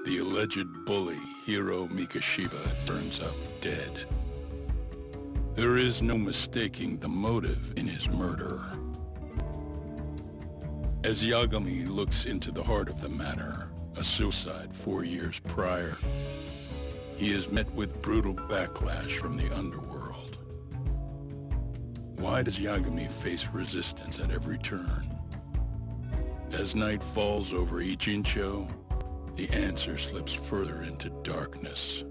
The alleged bully, Hiro Mikashiba, burns up dead. There is no mistaking the motive in his murder. As Yagami looks into the heart of the matter, a suicide 4 years prior, he is met with brutal backlash from the underworld. Why does Yagami face resistance at every turn? As night falls over Ichincho, the answer slips further into darkness.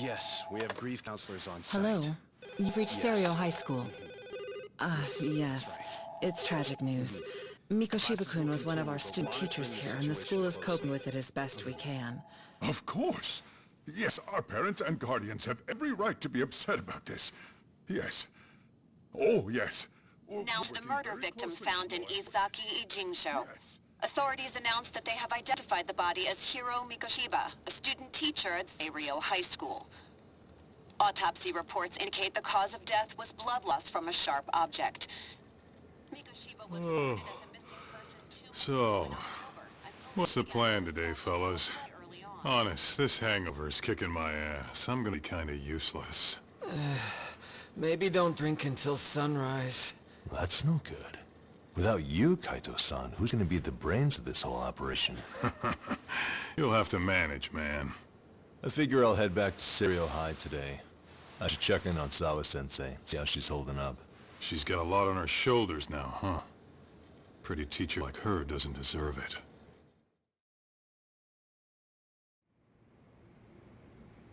Yes, we have grief counselors on site. Hello. You've reached Yes. Stereo High School. Yes. It's tragic news. Mikoshiba-kun was one of our student teachers here, and the school is coping with it as best we can. Of course. Yes, our parents and guardians have every right to be upset about this. Yes. Oh, yes. Now, the murder victim found in Izaki Ijincho. Yes. Authorities announced that they have identified the body as Hiro Mikoshiba, a student teacher at Stereo High School. Autopsy reports indicate the cause of death was blood loss from a sharp object. Mikoshiba was reported as a missing person 2 months So, ago in October, and what's the police plan began today, suspecting fellas? early on. Honest, this hangover is kicking my ass. I'm gonna be kinda useless. Maybe don't drink until sunrise. That's no good. Without you, Kaito-san, who's gonna be the brains of this whole operation? You'll have to manage, man. I figure I'll head back to Stereo High today. I should check in on Sawa-sensei, see how she's holding up. She's got a lot on her shoulders now, huh? Pretty teacher like her doesn't deserve it.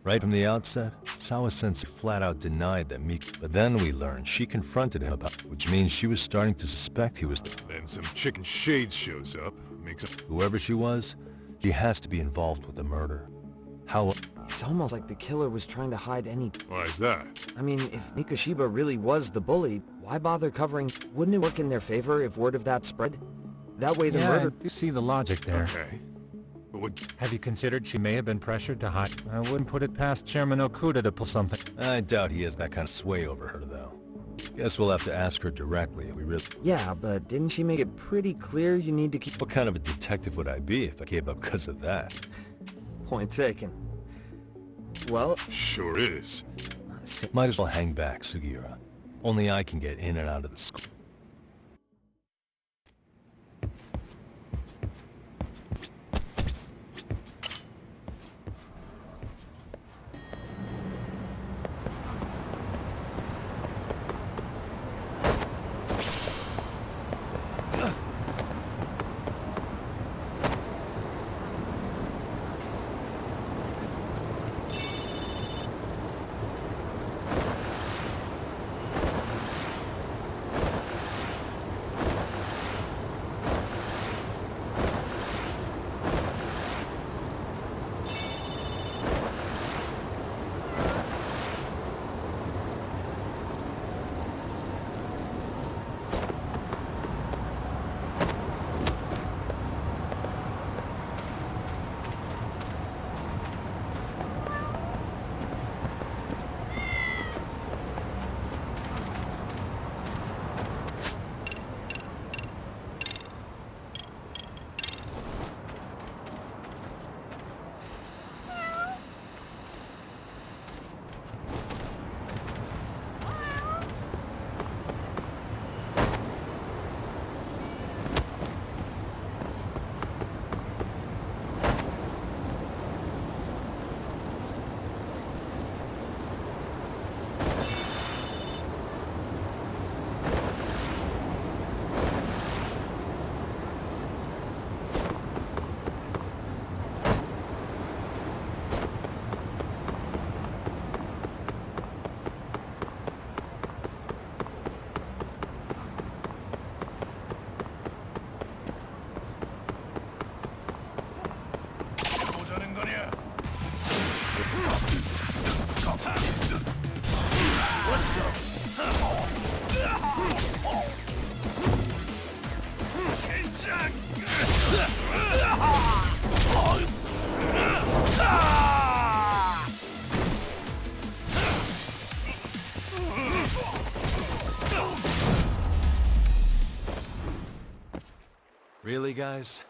Right from the outset, Sawa-sensei flat out denied that Mika... But then we learned she confronted him about... Which means she was starting to suspect he was the... Then some chicken shades shows up, makes a... Whoever she was, she has to be involved with the murder. How... It's almost like the killer was trying to hide any... Why's that? I mean, if Mikoshiba really was the bully, why bother covering... Wouldn't it work in their favor if word of that spread? That way the Yeah, murder... I do see the logic there. Okay. But what... Have you considered she may have been pressured to hide? I wouldn't put it past Chairman Okuda to pull something. I doubt he has that kind of sway over her, though. Guess we'll have to ask her directly if we really... Yeah, but didn't she make it pretty clear you need to keep... What kind of a detective would I be if I gave up because of that? Point taken. Well, Sure is. Might as well hang back, Sugiura. Only I can get in and out of the school. Really, guys?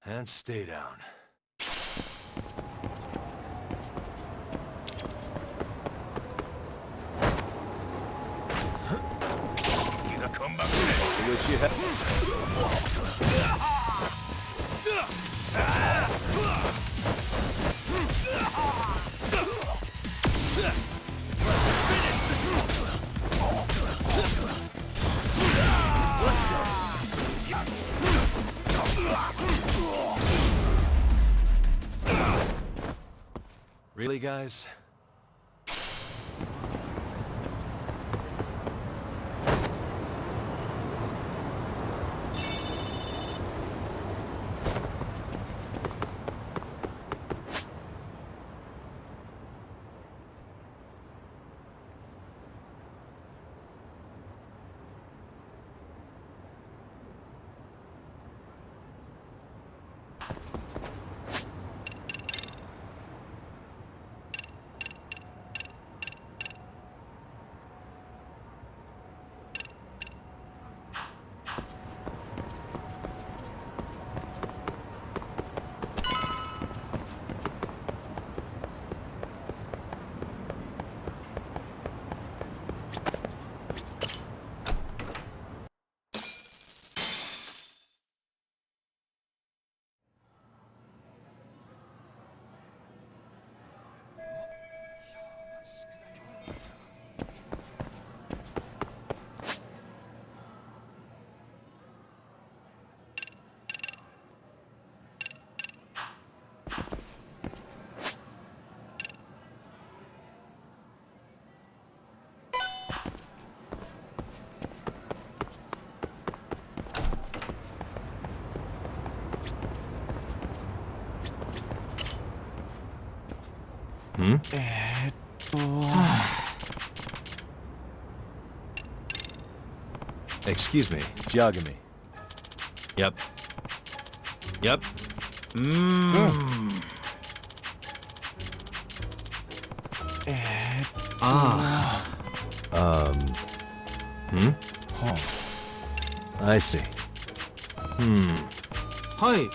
And stay down. I wish you had... Really, guys? Excuse me, it's Yagami. Yep. Yep. I see. はい。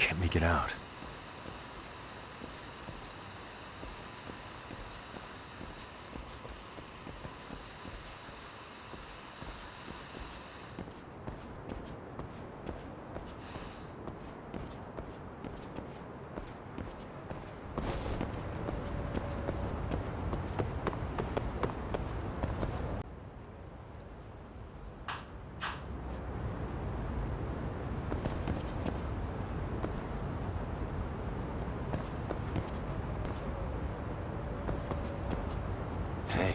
can't make it out. Hey.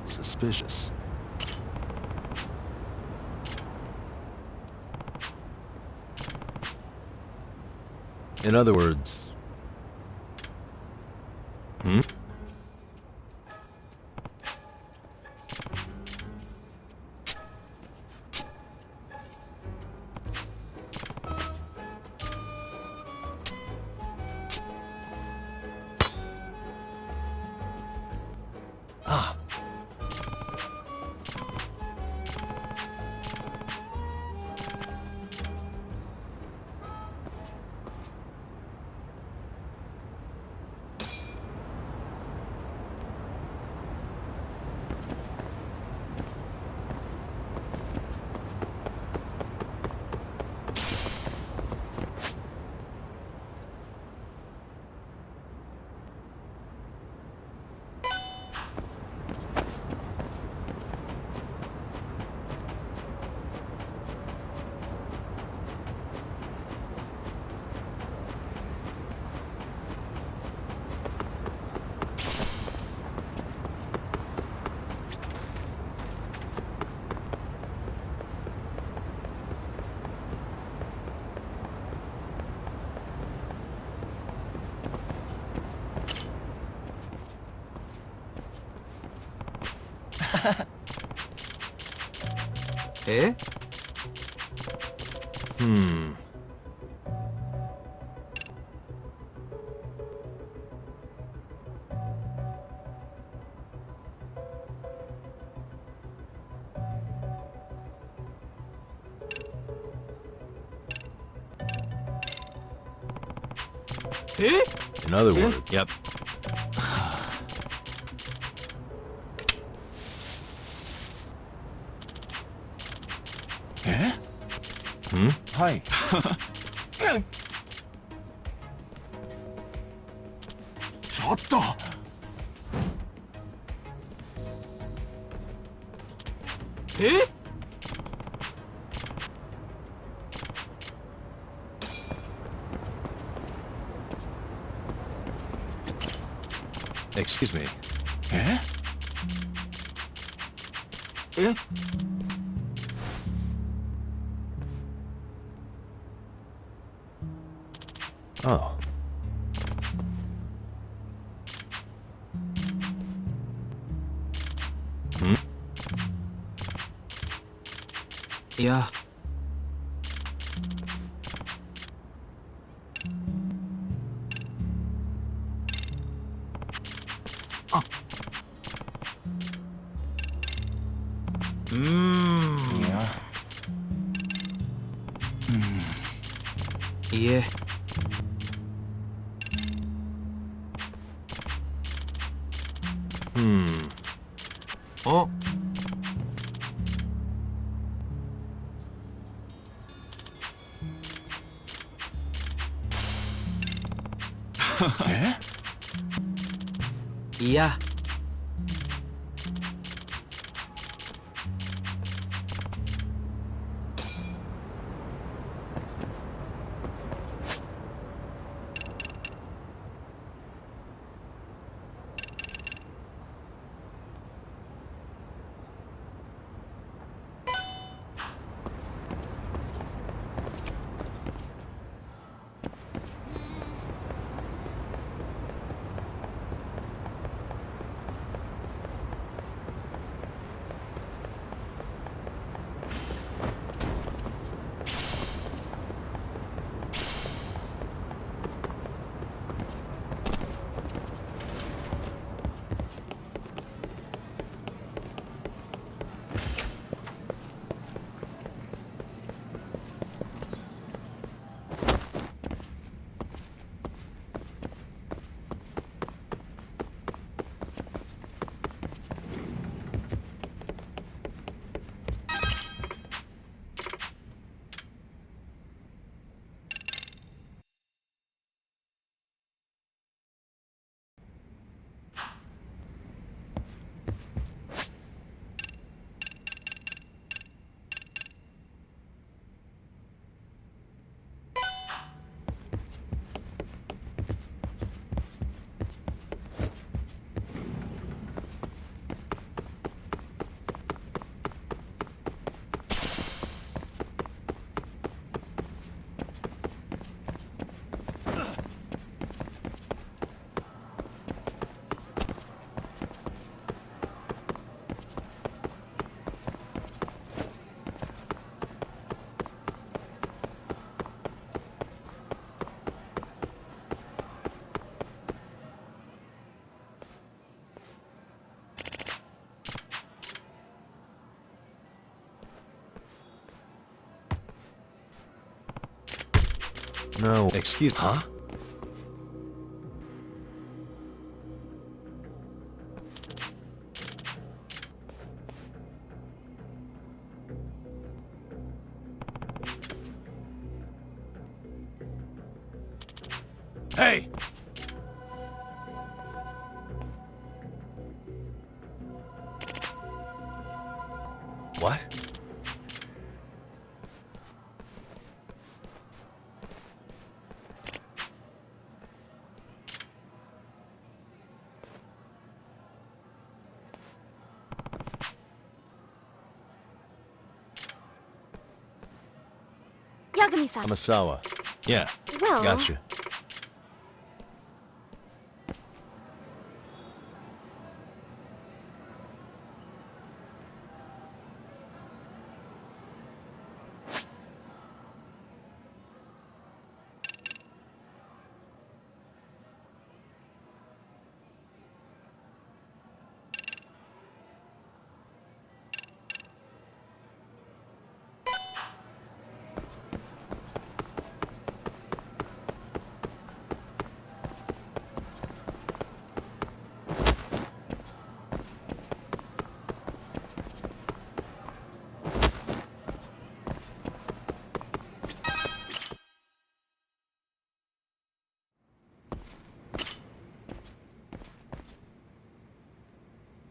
Suspicious. In other words... Hmm? Eh? Hmm. Eh? In other words... Yep. Hi. ちょっと Eh? Excuse me. え Oh. Hmm? Yeah. Yeah. Yeah. Oh. Yeah. No, excuse... Huh? Hey! What? Yagami-san. Amasawa. Yeah, Well... gotcha.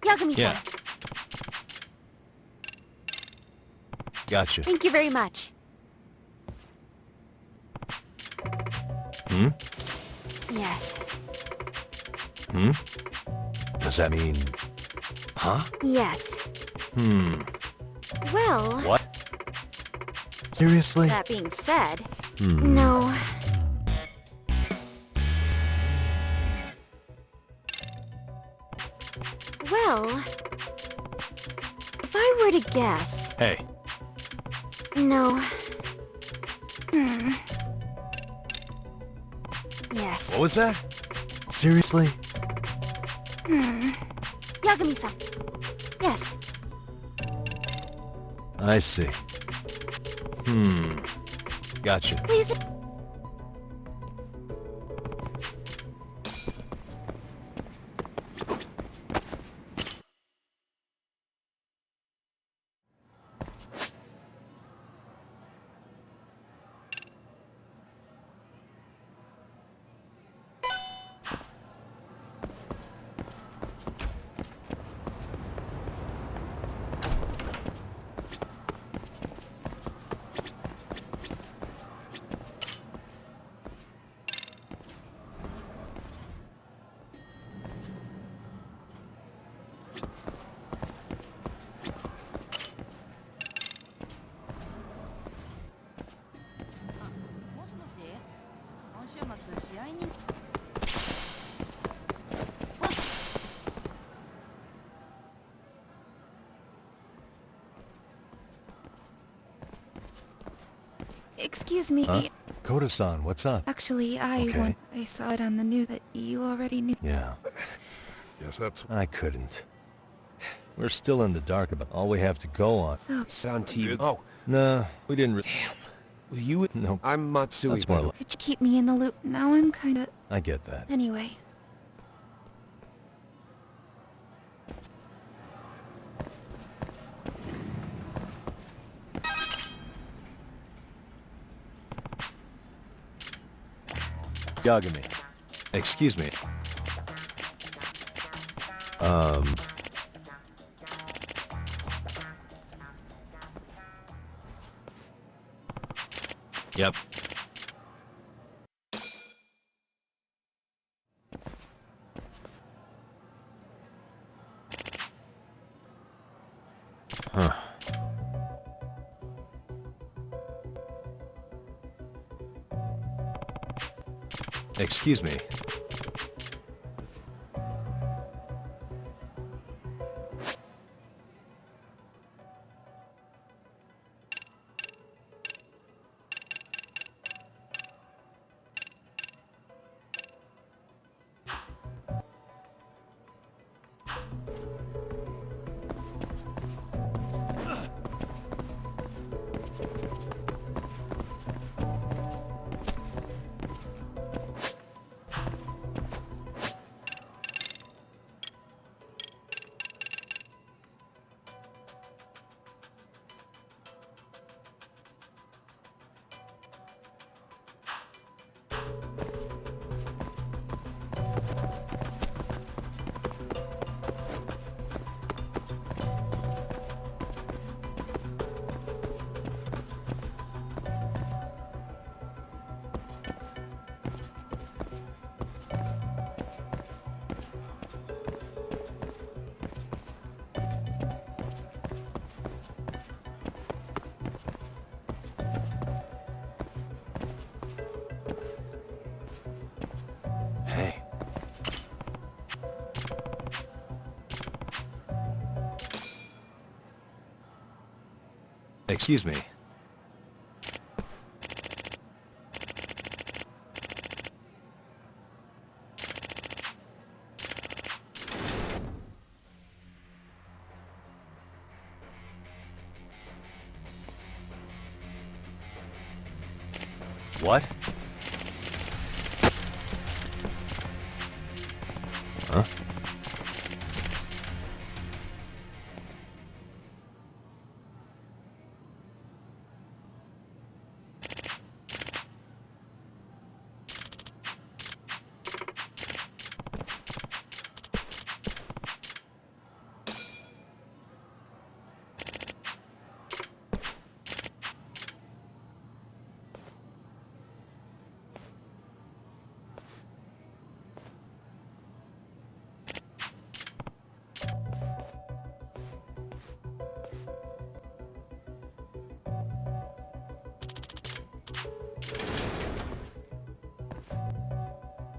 Yagami-san. Yeah. Gotcha. Thank you very much. Hmm? Yes. Hmm? Does that mean... Huh? Yes. Hmm. Well... What? Seriously? That being said... Hmm. No. Well... If I were to guess... Hey. No. Hmm. Yes. What was that? Seriously? Hmm. Yagami-san. Yes. I see. Hmm. Gotcha. Please... Excuse me. Huh? Koda-san, what's up? Actually, I saw it on the news that you already knew. Yeah, Yes, that's... I couldn't. We're still in the dark about all we have to go on. So, Sound TV. Oh, No, we didn't Will you... No, I'm Matsui. that's more like... could you keep me in the loop? Now I'm kinda... I get that. Anyway. Yagami. Excuse me. Yep. Huh. Excuse me. Excuse me. What? Huh?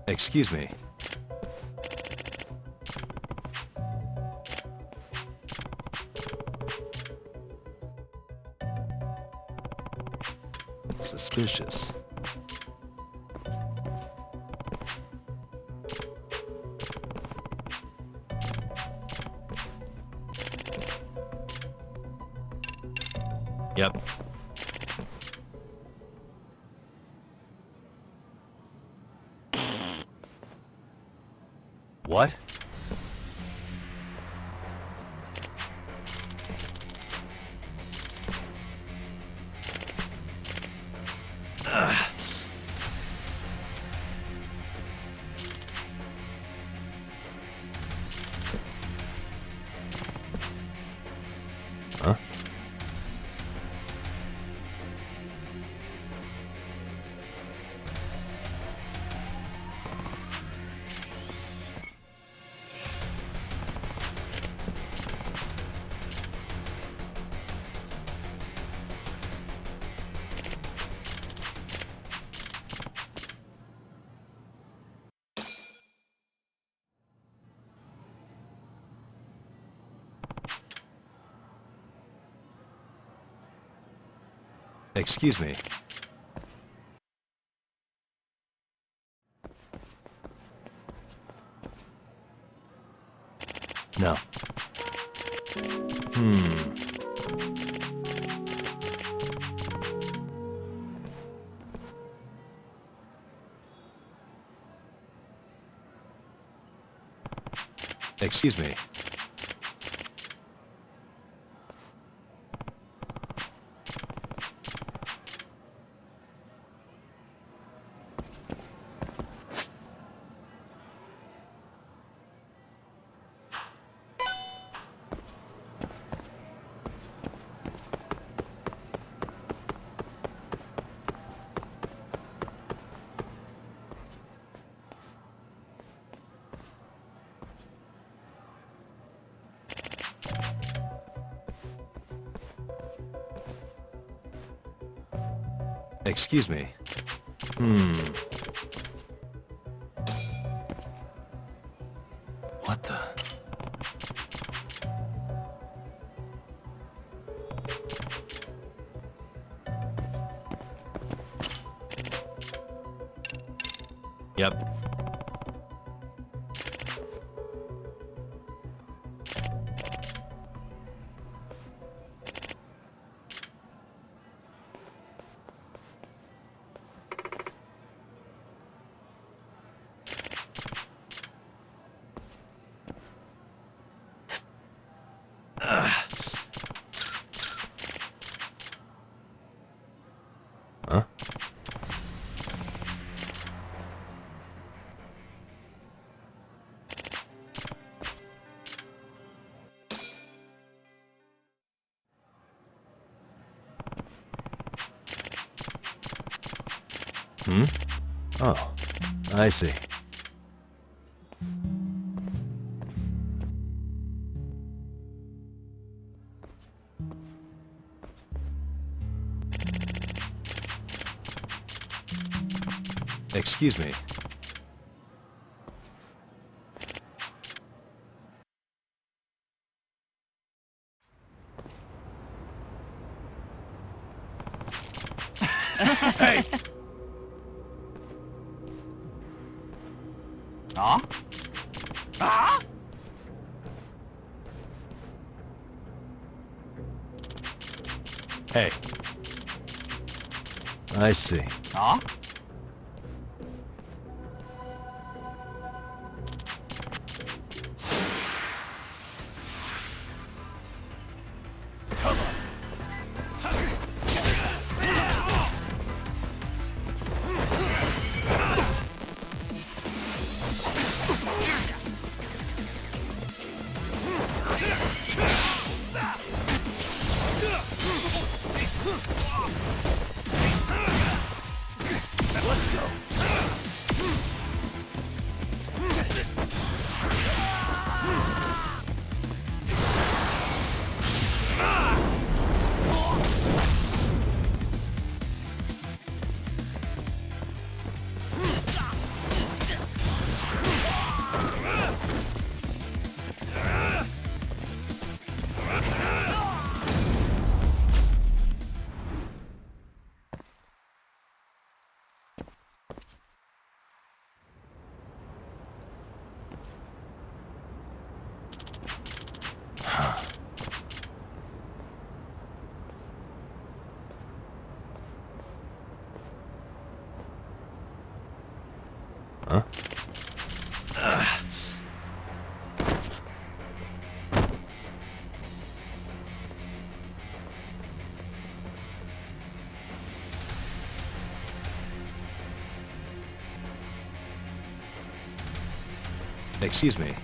Excuse me. Suspicious. Yep. What? Huh? Excuse me. No. Excuse me. Excuse me. What the? Yep. Huh? Oh, I see. Excuse me. Hey! Huh? Ah? Hey. I see. Huh? Huh? Excuse me.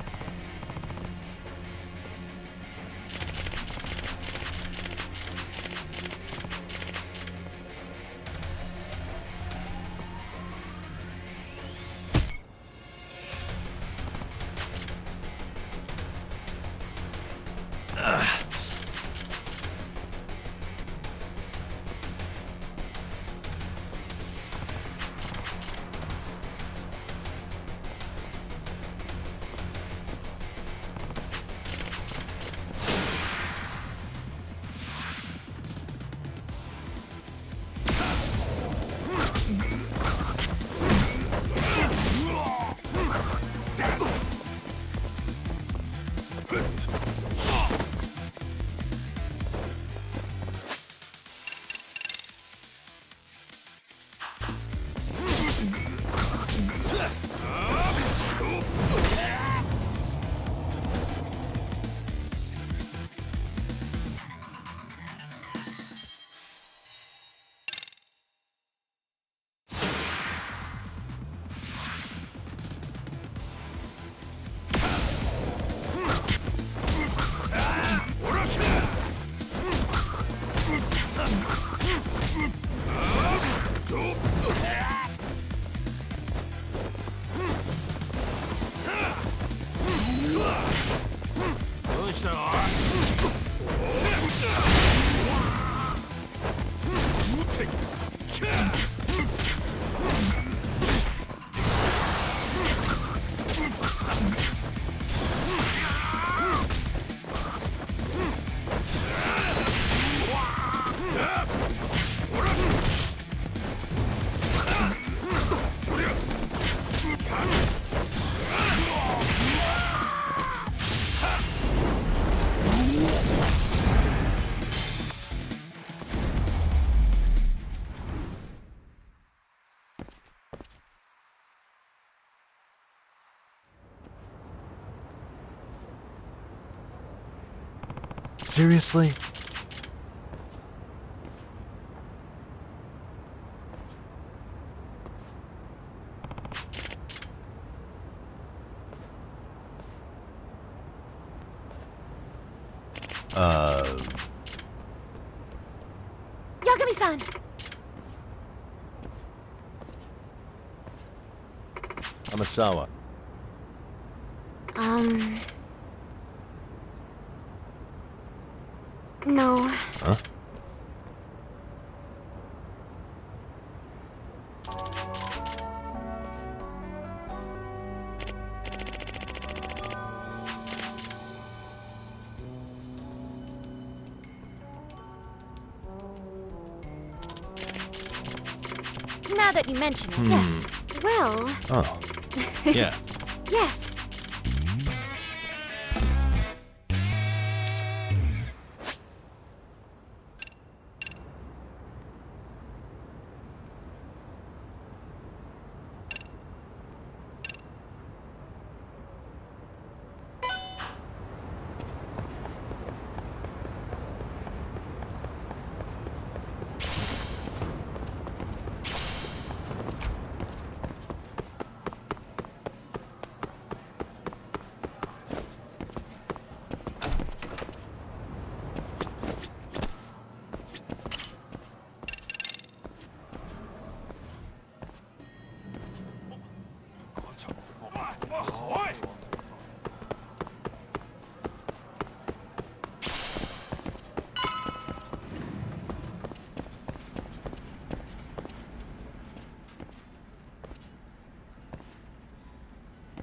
Seriously? Yagami-san! Amasawa. No. Huh? Now that you mention it, yes. Well, Oh. Yeah. yes.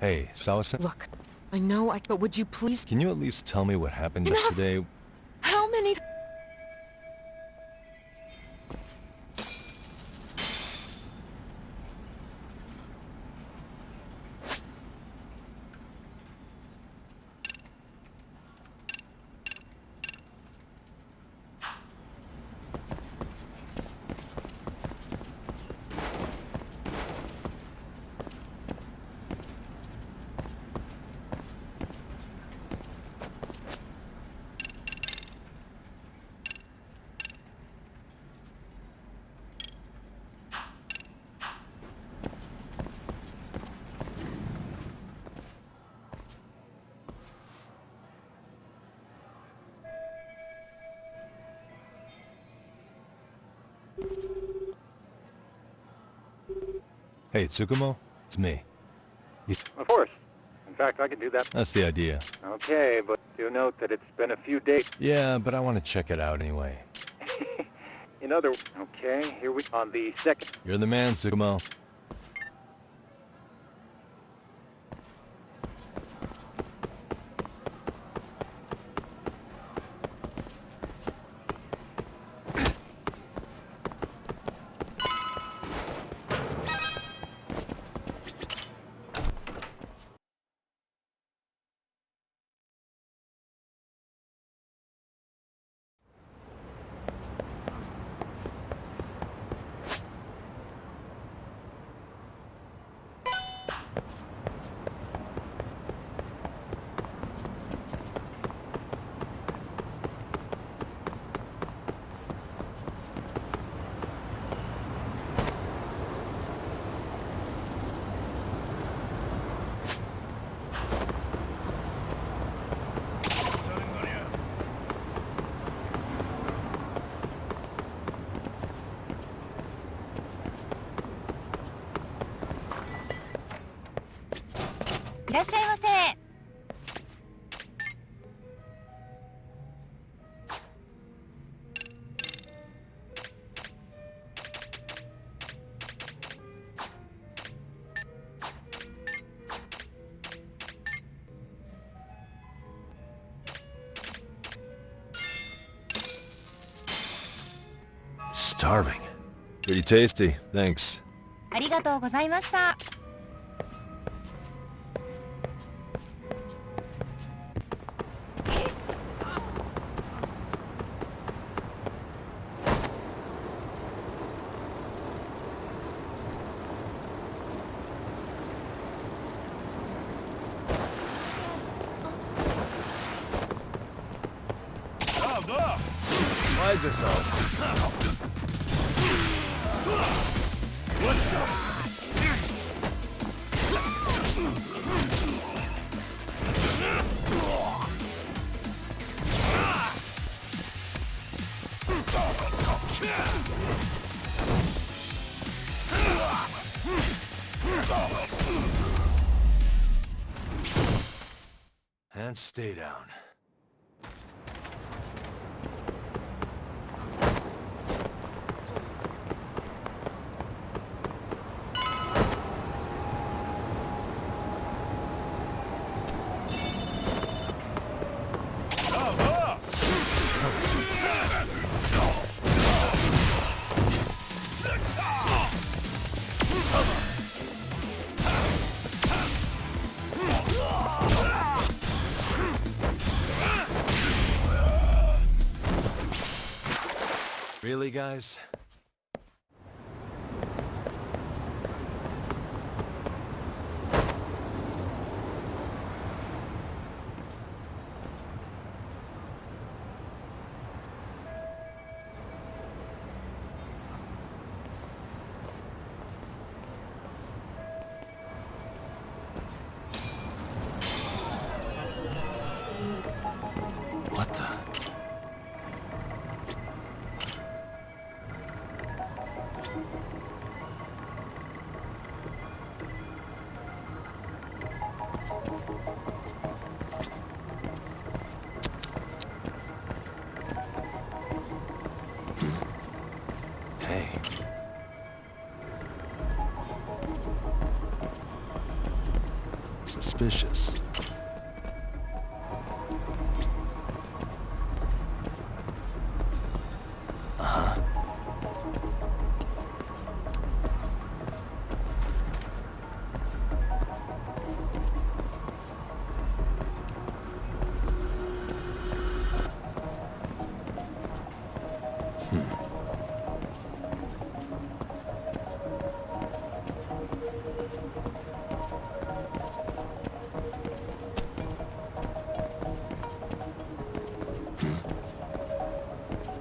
Hey, Sawa-san, Look, I know but would you please... can you at least tell me what happened Enough! yesterday? How many... Hey, Tsukumo, it's me. Of course. In fact, I can do that. That's the idea. Okay, but do note that it's been a few days. Yeah, but I want to check it out anyway. Okay, here we on the second. You're the man, Tsukumo. Starving. Pretty tasty, thanks. ありがとうございました。Why is this all? Let's go! And stay down. guys. What the? Hey. Suspicious.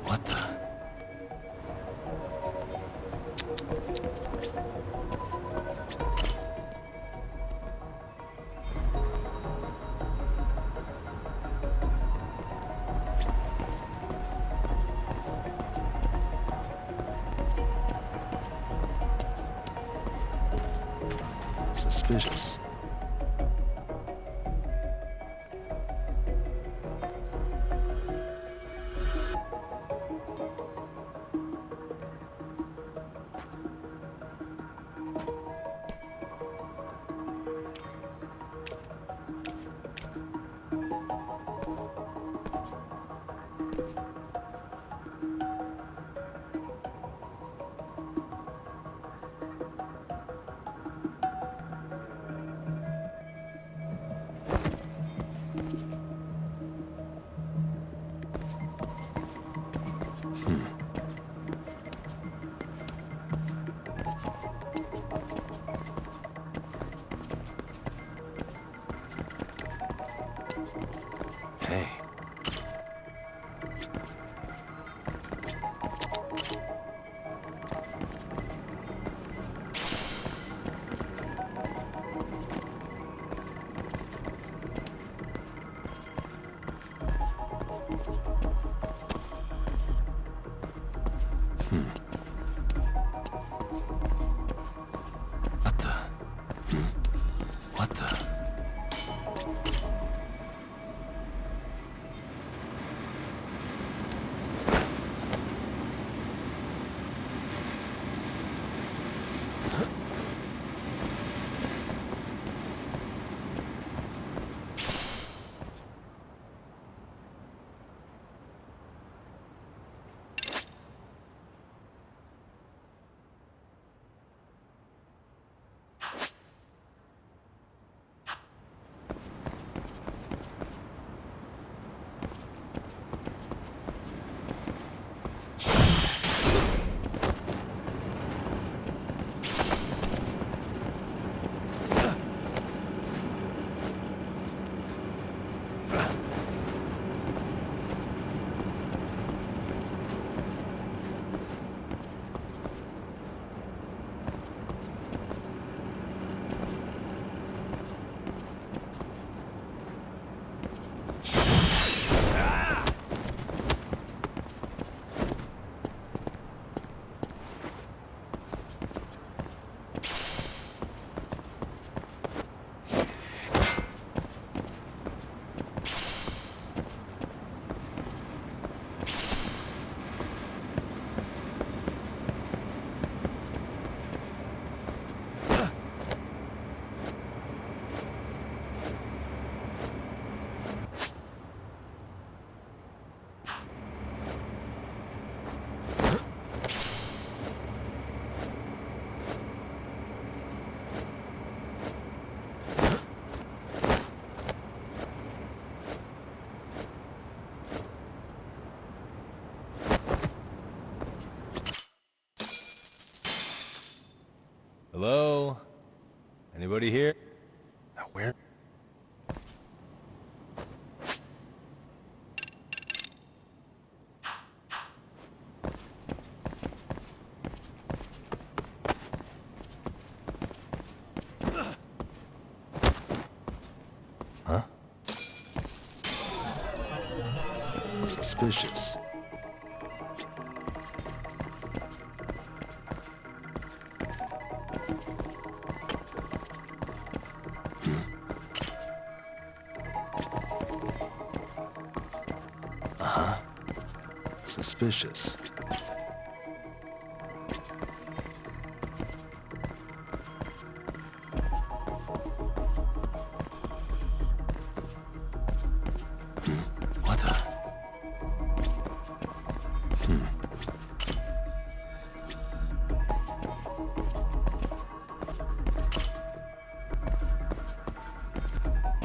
What the? Suspicious. Hello? Anybody here? Where? Huh? Suspicious. Suspicious. What the?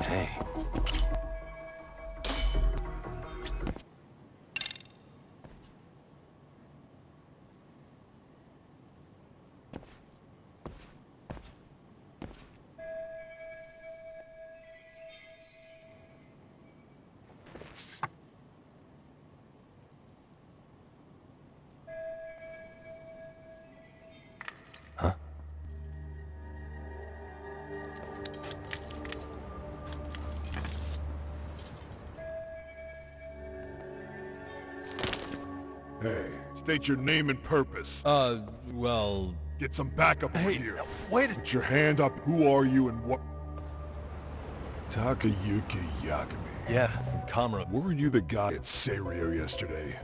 Hey. Huh? Hey, state your name and purpose. Well... Get some backup over Hey, here. wait. Put your hands up. Who are you and what? Takayuki Yagami. Yeah, comrade. Were you the guy at Serio yesterday?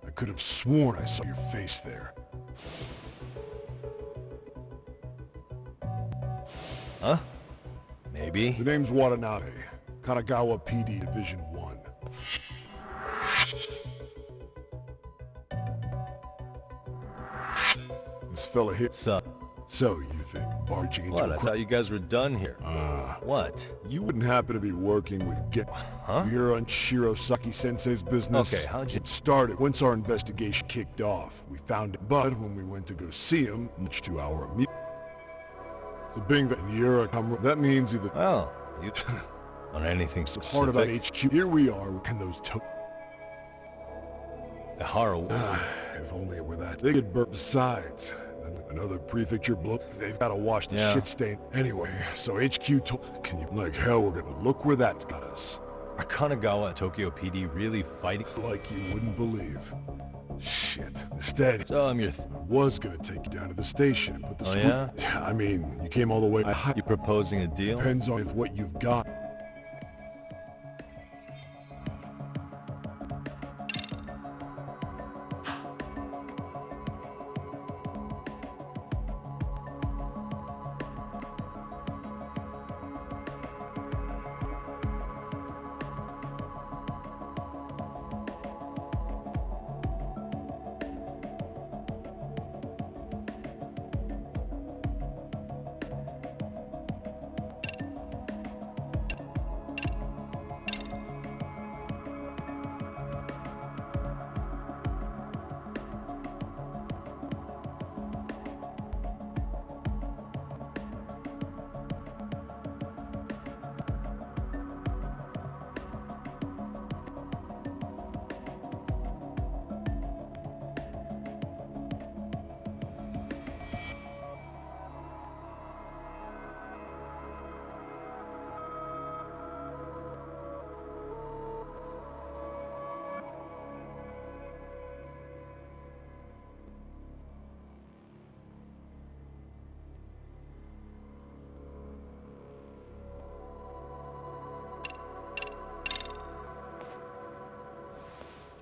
I could have sworn I saw your face there. Huh? Maybe. The name's Watanabe. Kanagawa PD Division 1. This fella here. Sup? So, you think barging into What? a I thought you guys were done here. What? You wouldn't happen to be working with Huh? You're on Shirosaki-sensei's business? Okay, how'd you... It started once our investigation kicked off. We found it, but when we went to go see him, much to our amusement. So being that you're that means either Well, you... on anything part about specific? HQ. Here we are, and those Horror. if only it were that. They get burnt besides. Another prefecture blow. They've got to wash the Yeah. shit stain. Anyway, so HQ told... Can you... Like hell, we're gonna look where that's got us. Are Kanagawa and Tokyo PD really fighting? Like you wouldn't believe. Shit. Instead, So I'm your... I was gonna take you down to the station and put the Oh, squid... yeah? I mean, you came all the way... You proposing a deal? Depends on what you've got.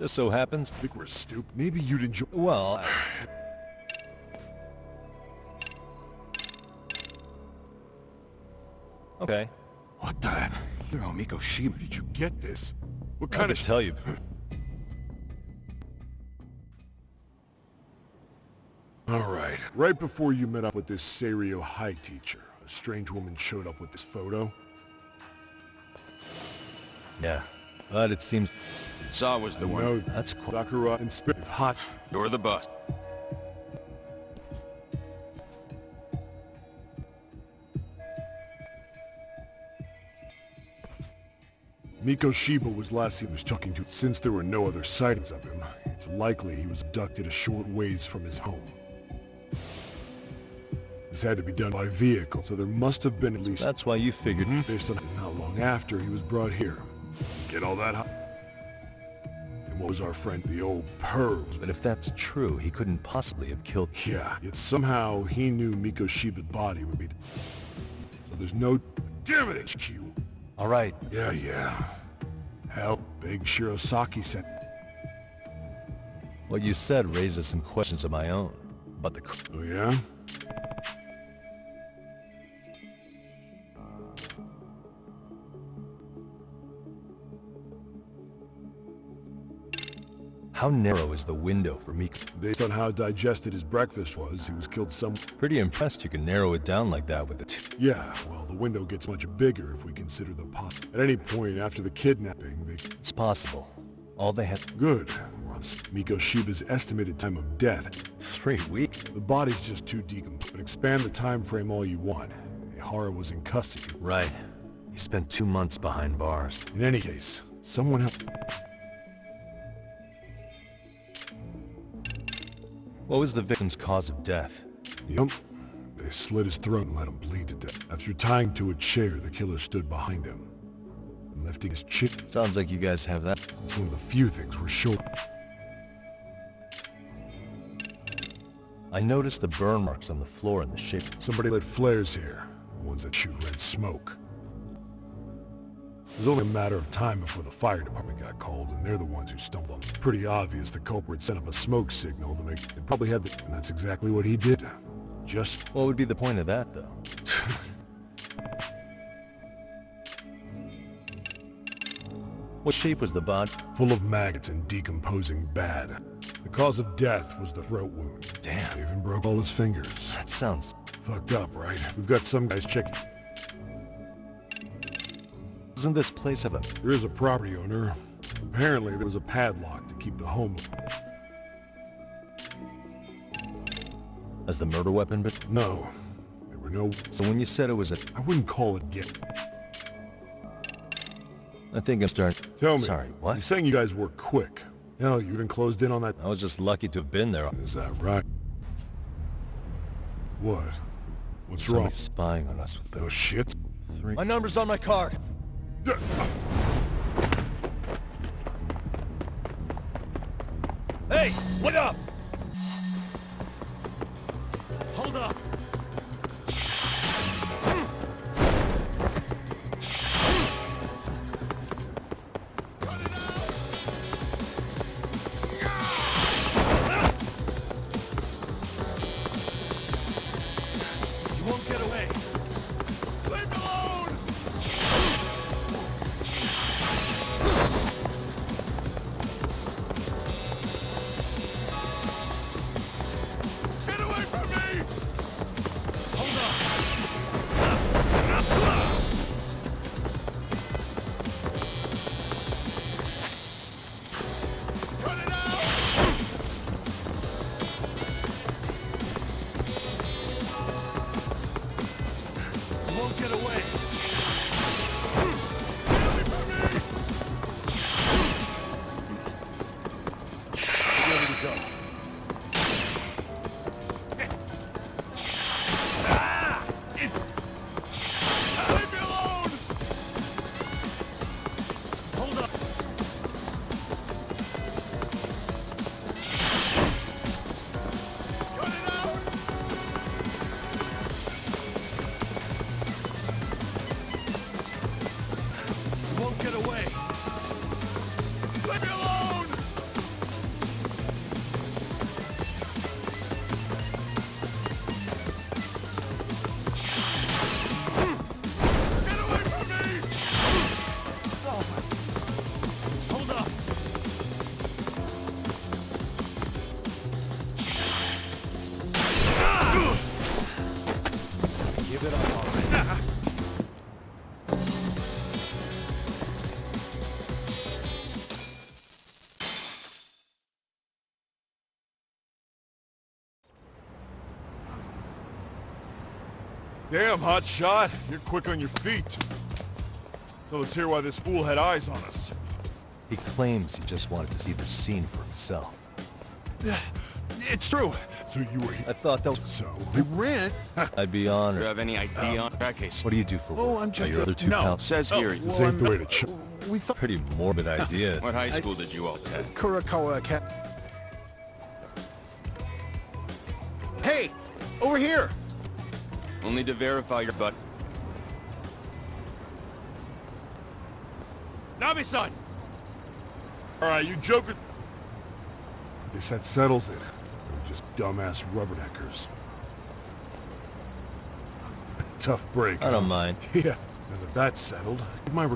Just so happens... Think we're stupid? Maybe you'd enjoy... Well... Okay. What the... Hiro Mikoshiba, did you get this? What I kind could of... tell you... Alright. Right before you met up with this Serio High teacher, a strange woman showed up with this photo. Yeah. But it seems... Saw was the one. No, That's quite... Sakura and Spirit Hot. You're the boss. Mikoshiba was last he was talking to. Since there were no other sightings of him, it's likely he was abducted a short ways from his home. This had to be done by vehicle, so there must have been at least... That's why you figured... Based on not long after he was brought here. Get all that... And what was our friend, the old perv? But if that's true, he couldn't possibly have killed... Yeah, yet somehow he knew Mikoshiba's body would be... So there's no... Damn it, HQ! All right. Yeah. Hell, Big Shirosaki said... What you said raises some questions of my own. But the... Oh yeah? How narrow is the window for Miko? Based on how digested his breakfast was, he was killed Pretty impressed you can narrow it down like that with it. Yeah, well, the window gets much bigger if we consider the At any point after the kidnapping, they... It's possible. All they had... Good. We're on Mikoshiba's estimated time of death. 3 weeks? The body's just too decomposed. But expand the time frame all you want. Ihara was in custody. Right. He spent 2 months behind bars. In any case, someone else... What was the victim's cause of death? Yup. They slit his throat and let him bleed to death. After tying to a chair, the killer stood behind him, lifting his chin. Sounds like you guys have that. It's one of the few things we're sure. I noticed the burn marks on the floor in the shape. Somebody lit flares here. The ones that shoot red smoke. It was only a matter of time before the fire department got called, and they're the ones who stumbled on it. Pretty obvious the culprit set up a smoke signal to make... It probably had the... And that's exactly what he did. Just... What would be the point of that, though? What shape was the body? Full of maggots and decomposing bad. The cause of death was the throat wound. Damn. Even broke all his fingers. That sounds... Fucked up, right? We've got some guys checking... Doesn't this place have a... There is a property owner. Apparently there was a padlock to keep the home... Has the murder weapon been... No. There were no... So when you said it was a... I wouldn't call it get... I think I'm starting... Tell me. Sorry, what? You're saying you guys were quick. Hell, you even closed in on that... I was just lucky to have been there. Is that right? What? What's wrong? Somebody's spying on us with... Oh, shit. 3... My number's on my card! Hey! Wait up! Hold up! You won't get away! Leave me alone! Get away from me! Hold up! Cut it out! You won't get away! Get away from me! Get ready to go. Leave me alone! Hold up! Cut it out! You won't get away! Leave me alone! Get away from me! Hold up! Give it up, all right. Damn, hot shot. You're quick on your feet. So let's hear why this fool had eyes on us. He claims he just wanted to see the scene for himself. It's true. So you were here. I thought that was... So we ran. I'd be Do you honored. have any idea on that case? What do you do for work? Oh, I'm just Are your a- other two no. pals? Says here. This ain't the way to ch- We thought Pretty morbid idea. What high school did you all attend? Kurakawa Cat. Hey! Over here! Only to verify your butt. Nabi-san! Alright, you joking? Guess that settles it. They're just dumbass rubberneckers. Tough break. I don't mind. Yeah, now that that's settled, my...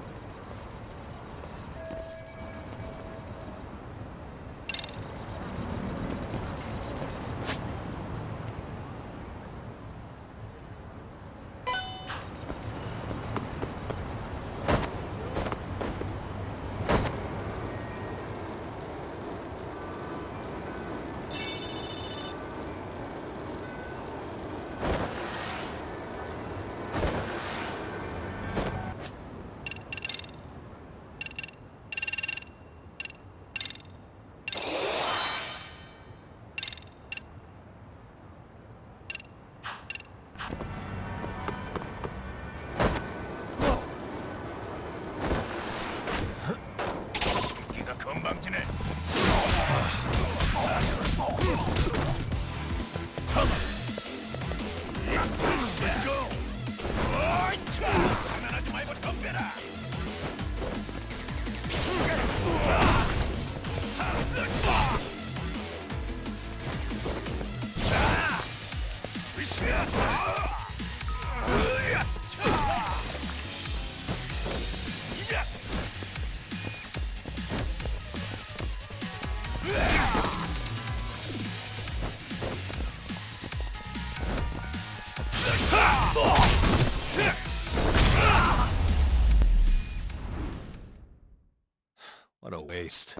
What a waste.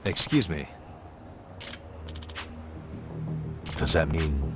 Excuse me. Does that mean...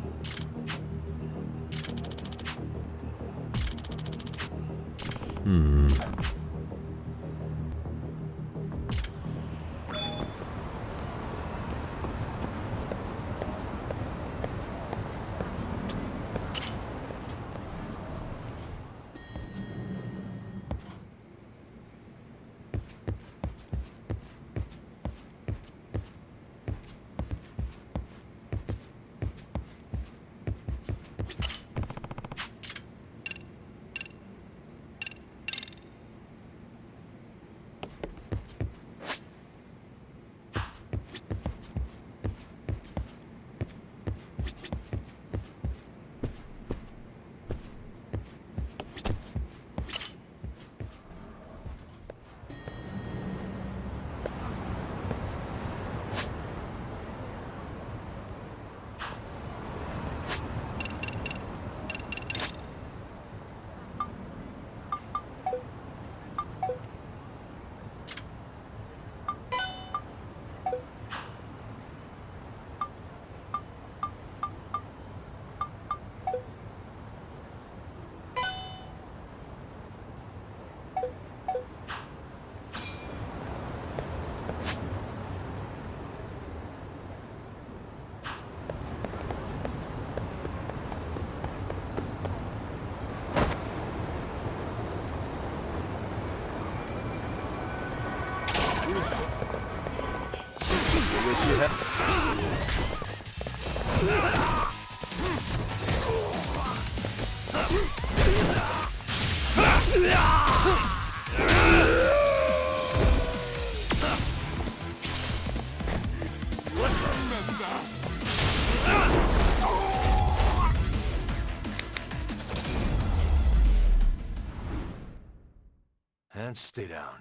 and stay down.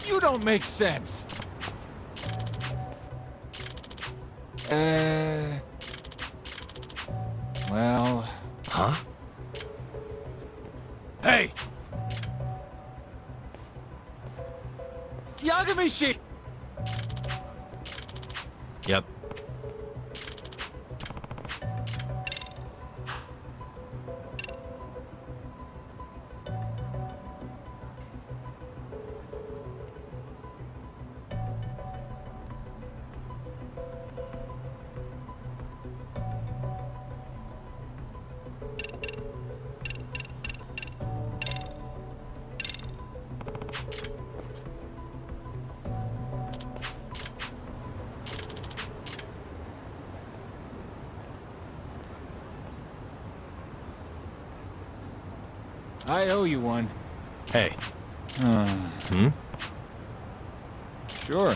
You don't make sense! Well... Huh? Hey! Yagami-shi! Yep. I owe you one. Hey. Sure.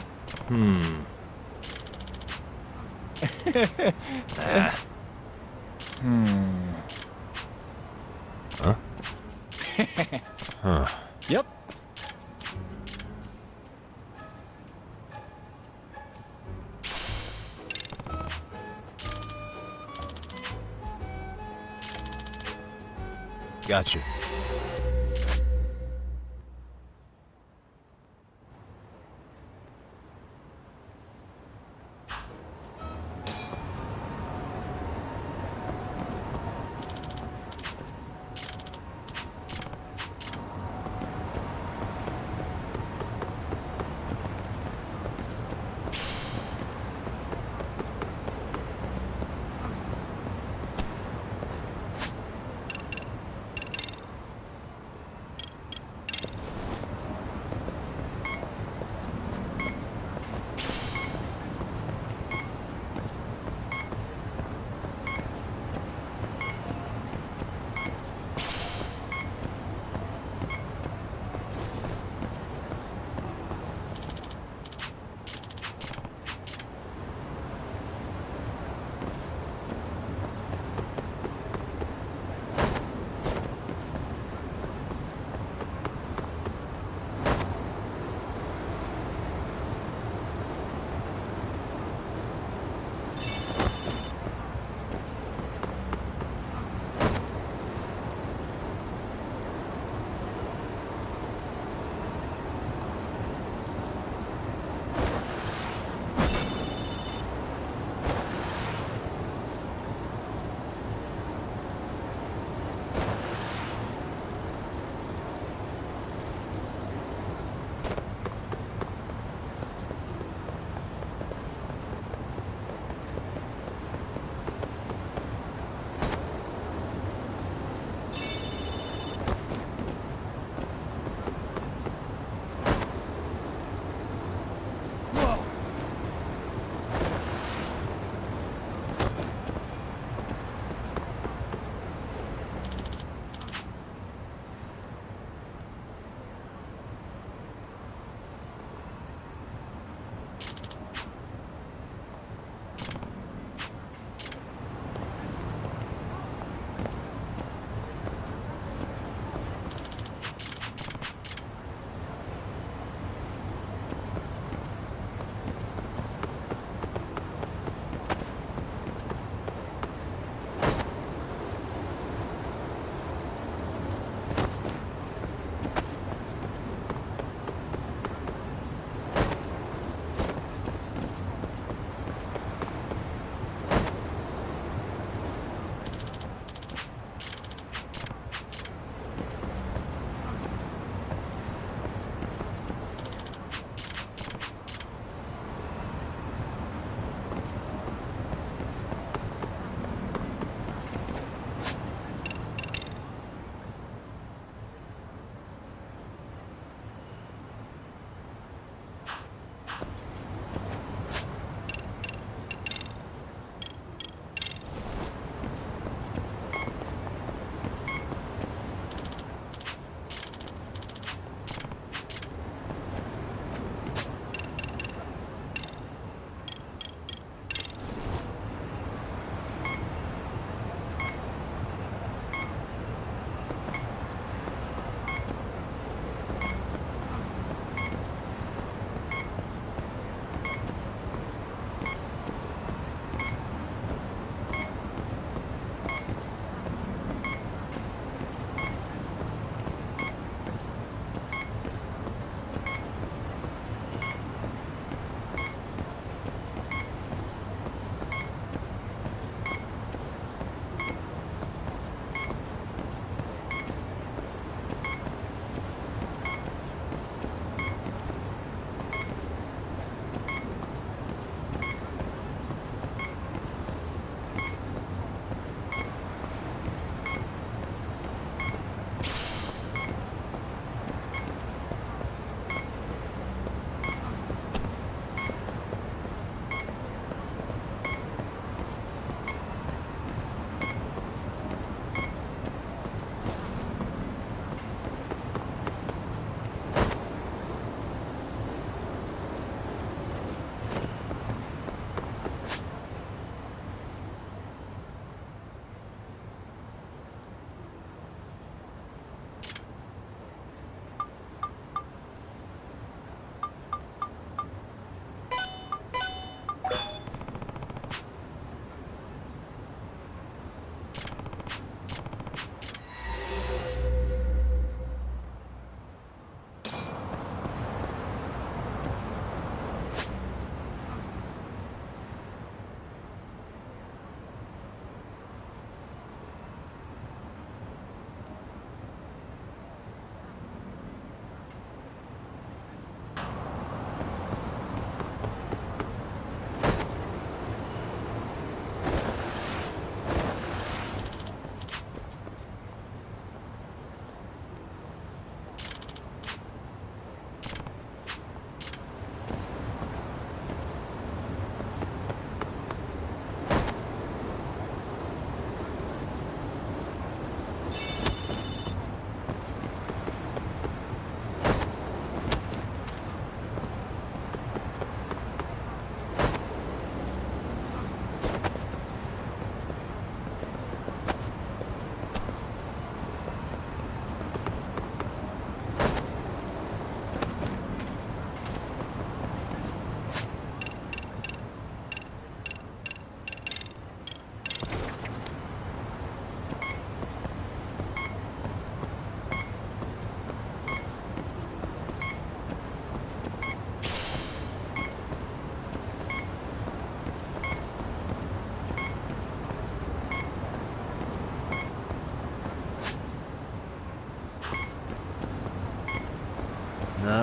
Huh? Huh. Yep. Got you.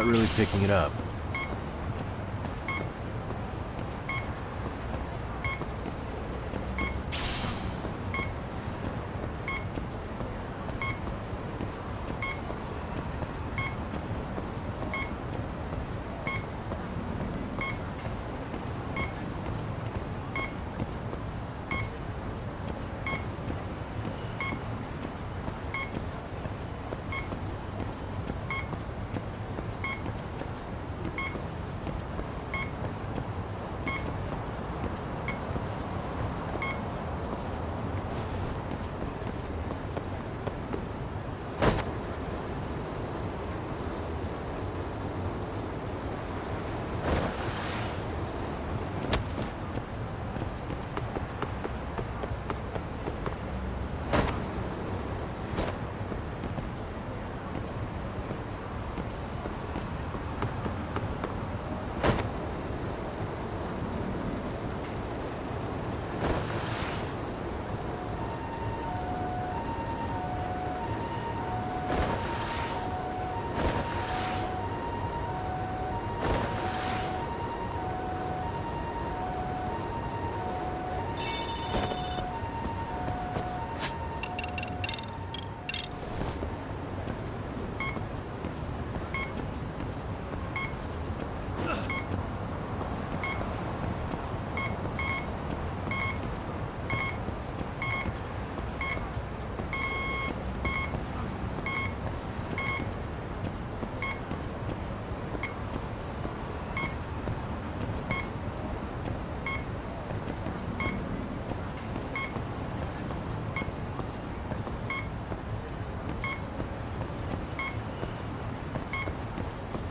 not really picking it up.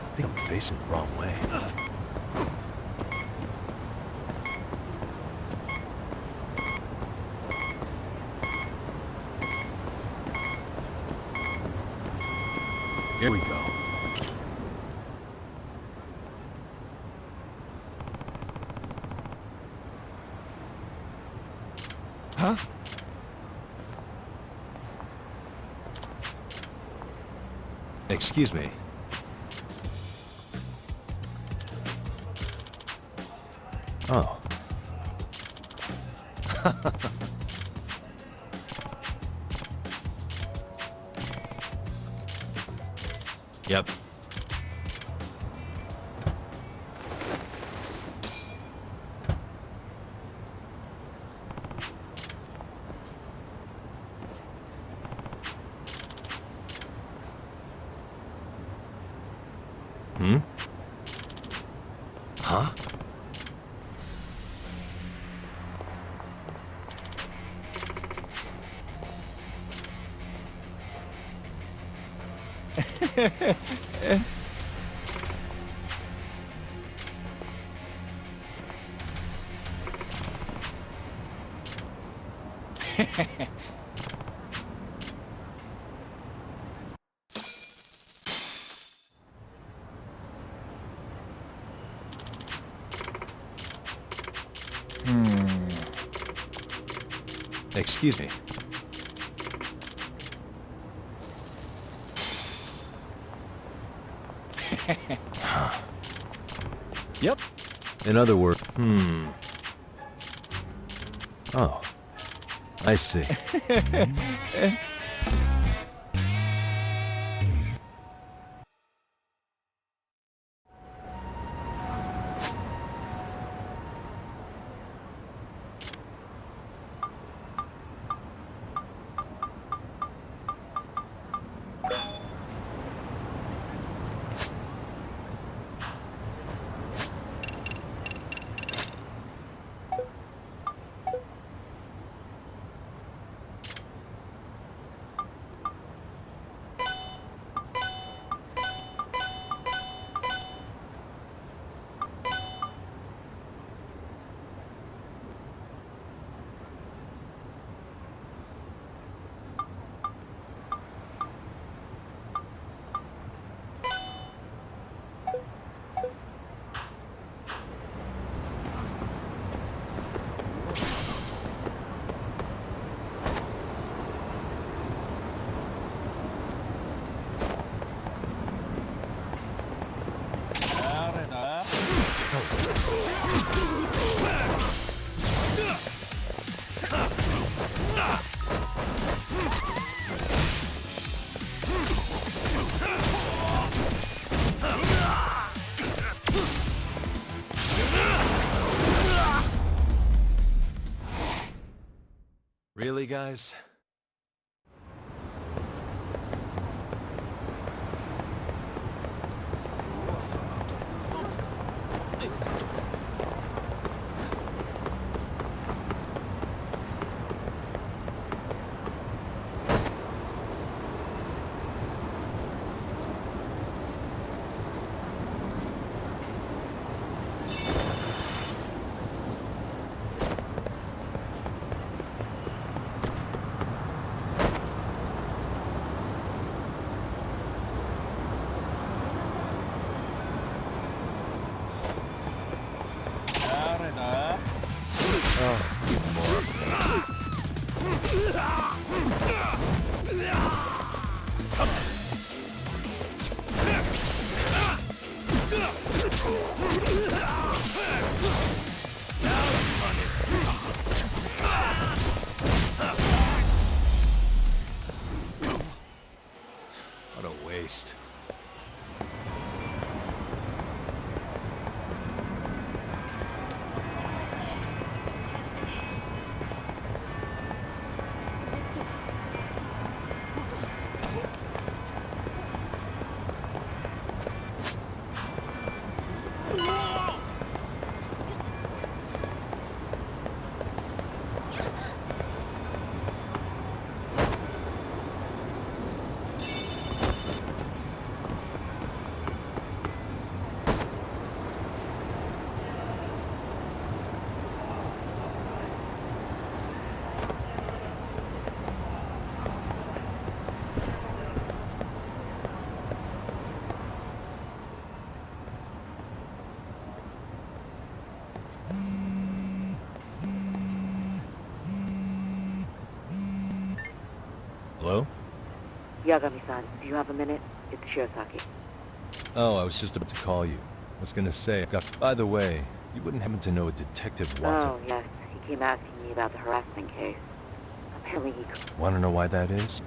I think I'm facing the wrong way. Here we go. Huh? Excuse me. Oh. Yep. Hmm? Huh? Excuse me. Yep. In other words, Oh. I see. Really, guys? What a waste. Hello? Yagami-san, do you have a minute? It's Shirosaki. Oh, I was just about to call you. I was gonna say, by the way, you wouldn't happen to know a Detective Watto? Oh, yes. He came asking me about the harassment case. Apparently he... Want to know why that is?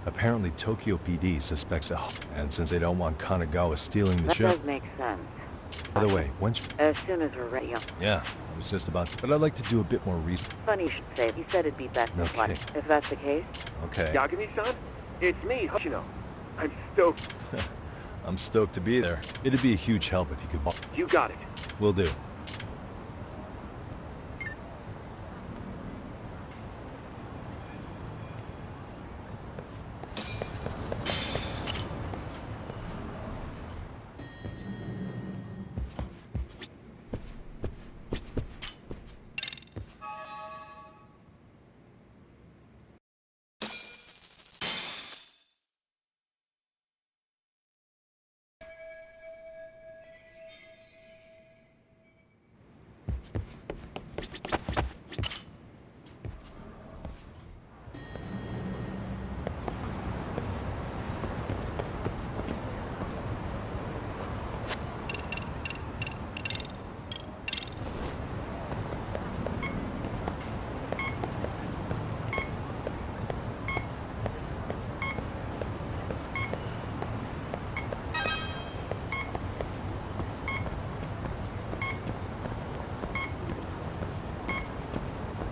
Apparently Tokyo PD suspects a... And since they don't want Kanagawa stealing the show... That does make sense. By the way, when's... As soon as we're ready. Yeah, I was just about to... But I'd like to do a bit more research. Funny you should say. He said it'd be best No if what? kidding. If that's the case. Okay. Yagami-san? It's me, Hoshino. I'm stoked. I'm stoked to be there. It'd be a huge help if you could... You got it. Will do.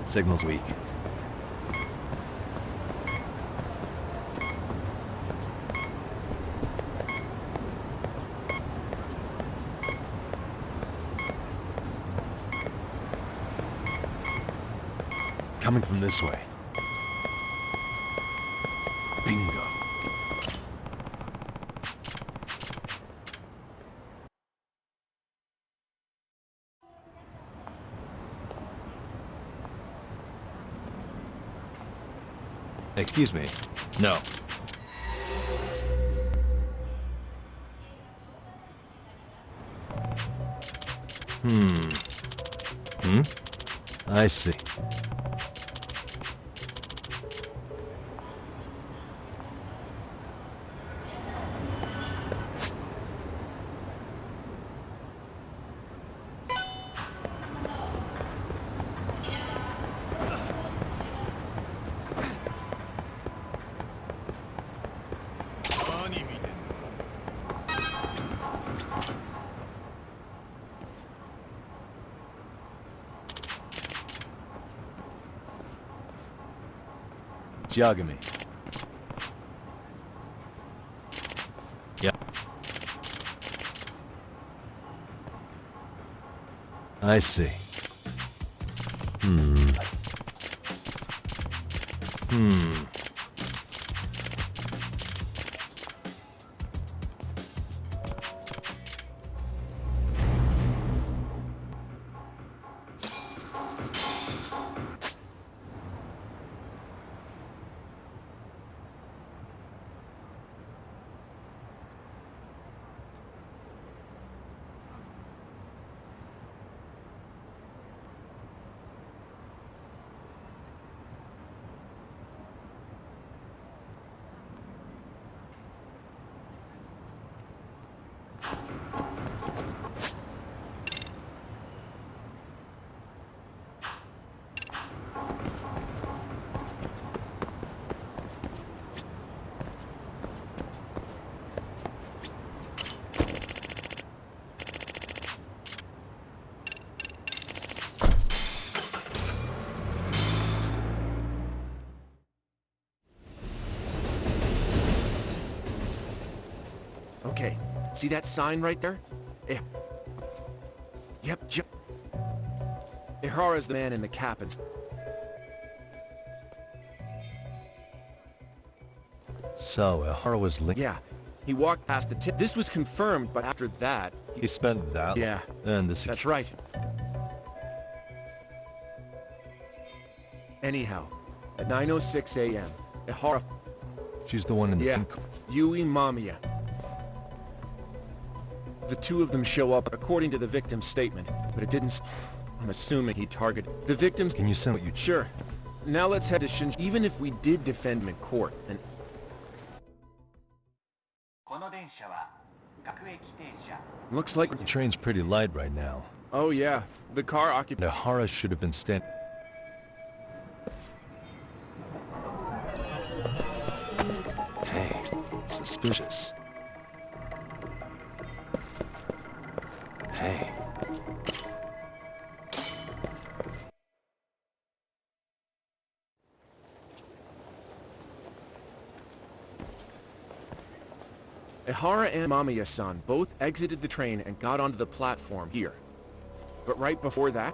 Signal's weak. Coming from this way. Bingo. Excuse me. No. I see. Yagami. Yeah. I see. Hmm. Okay, see that sign right there? Yep. Ihara's the man in the cap and... So, Ihara was linked. Yeah, he walked past the tip. This was confirmed, but after that... He spent that? Yeah, And the that's right. Anyhow, at 9:06 a.m., Ihara... She's the one in the... Yeah, Yui Mamiya. The two of them show up according to the victim's statement, but it didn't... I'm assuming he targeted... The victims... Can you send what you... Sure. Now let's head to Shinjuku. Even if we did defend him in court, and... Looks like... The train's pretty light right now. Oh yeah, the car occupied... Ihara should have been standing... Hey, suspicious. Hey. Ihara and Mamiya-san both exited the train and got onto the platform here. But right before that,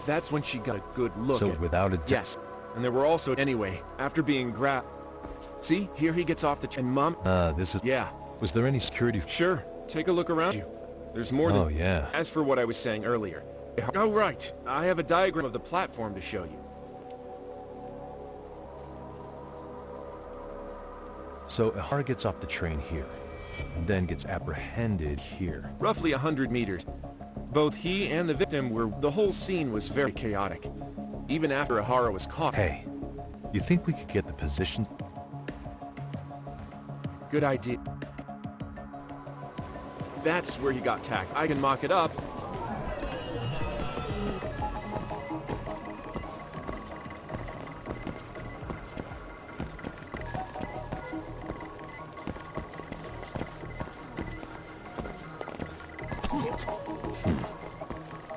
that's when she got a good look So at... without a... Yes, and there were also... Anyway, after being grabbed... See, here he gets off the... And Mom... this is... Yeah. Was there any security... Sure, take a look around you. There's more than... Oh, yeah. As for what I was saying earlier... Oh, right. I have a diagram of the platform to show you. So Ihara gets off the train here, and then gets apprehended here. Roughly 100 meters. Both he and the victim were... The whole scene was very chaotic. Even after Ihara was caught... Hey, you think we could get the position? Good idea. That's where he got tagged. I can mock it up.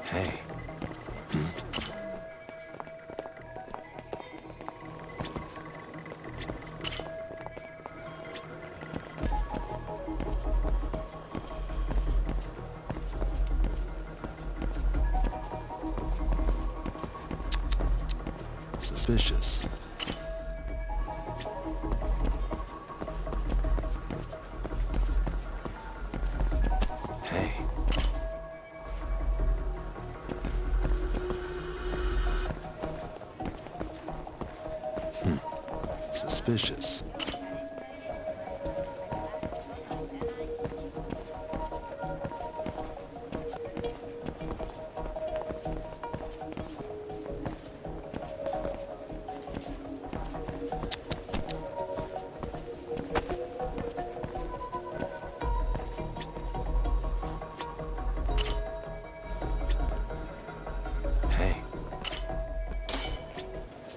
Hey. Suspicious. Hey. Suspicious.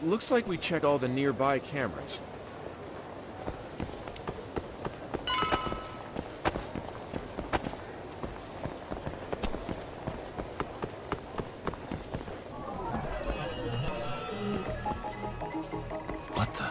Looks like we checked all the nearby cameras. What the?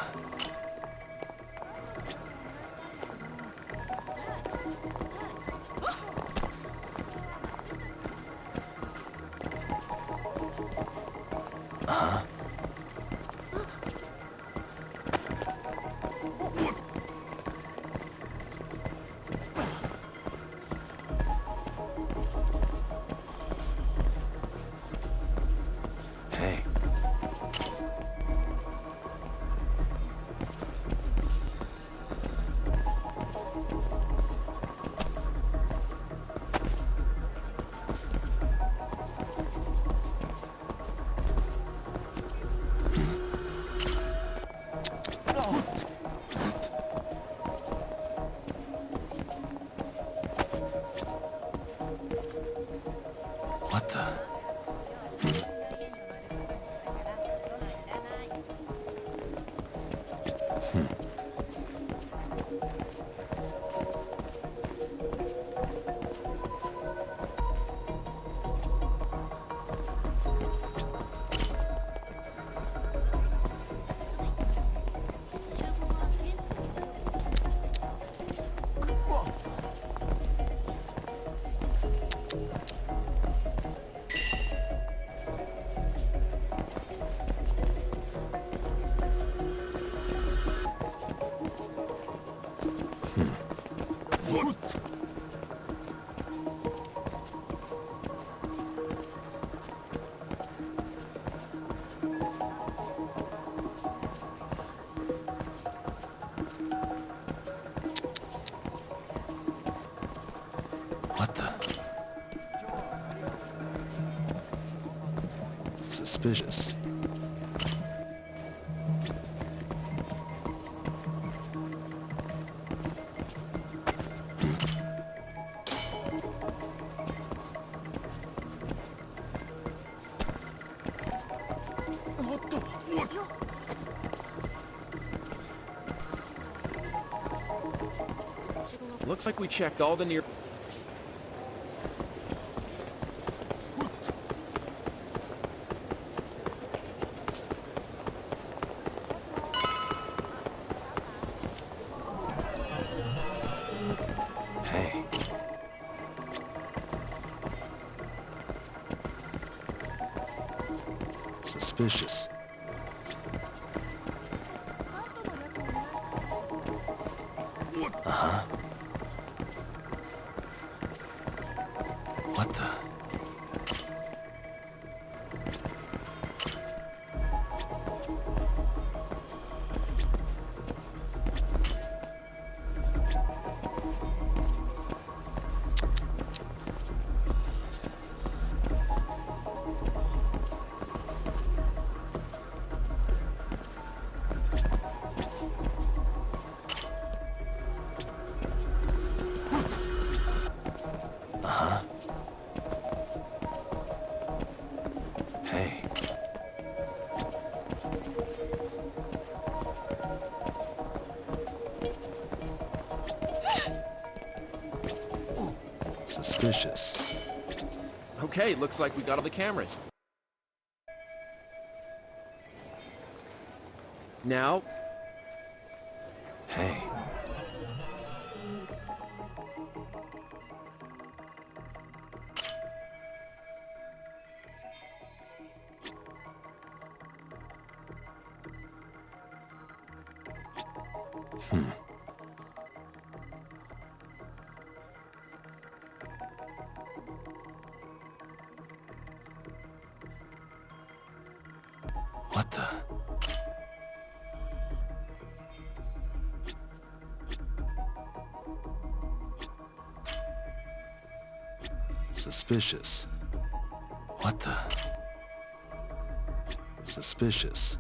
Suspicious. Looks like we checked all the near... Hey. Suspicious. Uh-huh. What the? Uh-huh. Hey. Suspicious. Okay, looks like we got all the cameras. Now... Hey. What the? Suspicious. What the? Suspicious.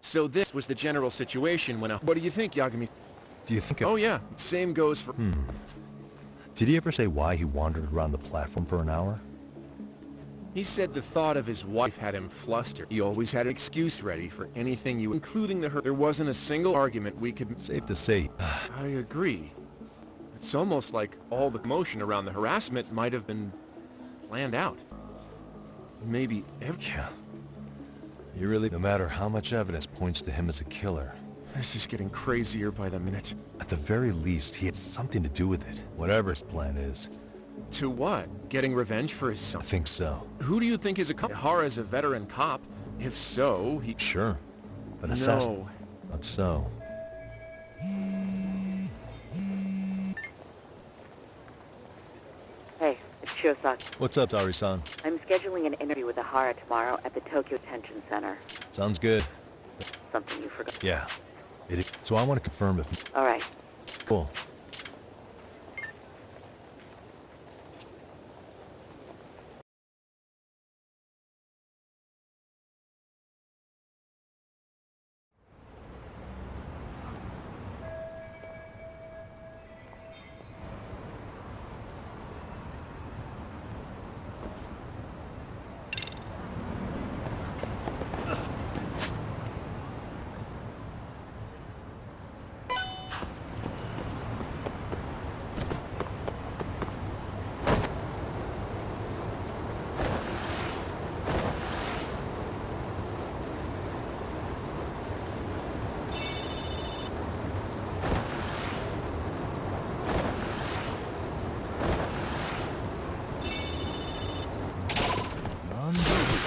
So this was the general situation when What do you think, Yagami? Do you think... Oh yeah, same goes for... Did he ever say why he wandered around the platform for an hour? He said the thought of his wife had him flustered. He always had an excuse ready for anything you... including There wasn't a single argument we could... Safe to say... I agree. It's almost like all the commotion around the harassment might have been... planned out. Maybe Yeah. You really... No matter how much evidence points to him as a killer... This is getting crazier by the minute. At the very least, he had something to do with it. Whatever his plan is. To what? Getting revenge for his son? I think so. Who do you think is a cop? Hara's a veteran cop. If so, he... Sure. But No. Not so. Hey, it's Shiosaki. What's up, Tari-san? I'm scheduling an interview with Hara tomorrow at the Tokyo Detention Center. Sounds good. Something you forgot. Yeah. So I want to confirm if... All right. Cool.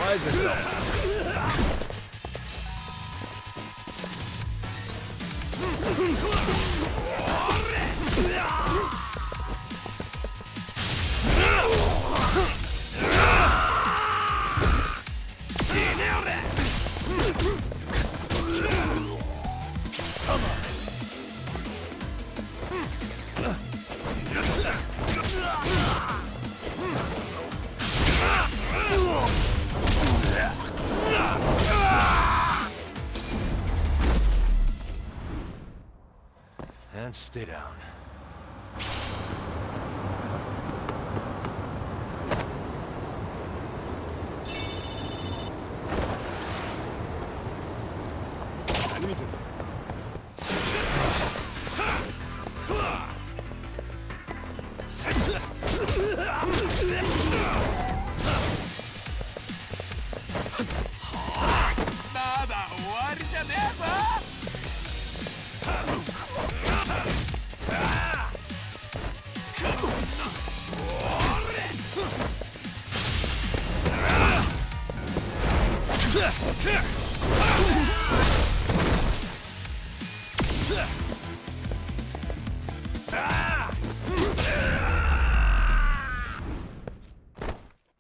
Wise yourself. Come on. stay down.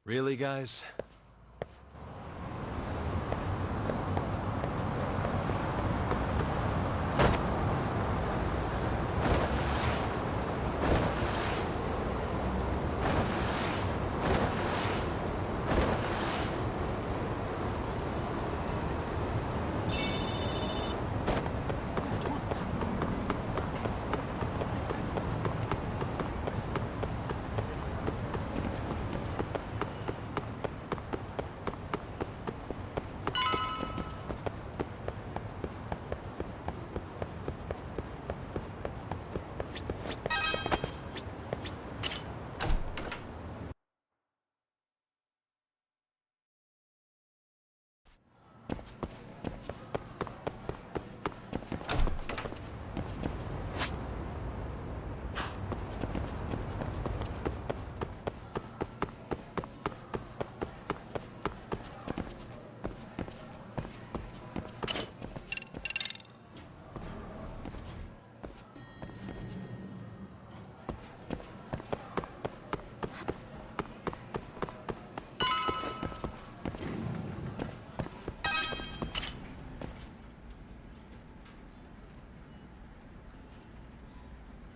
Really, guys?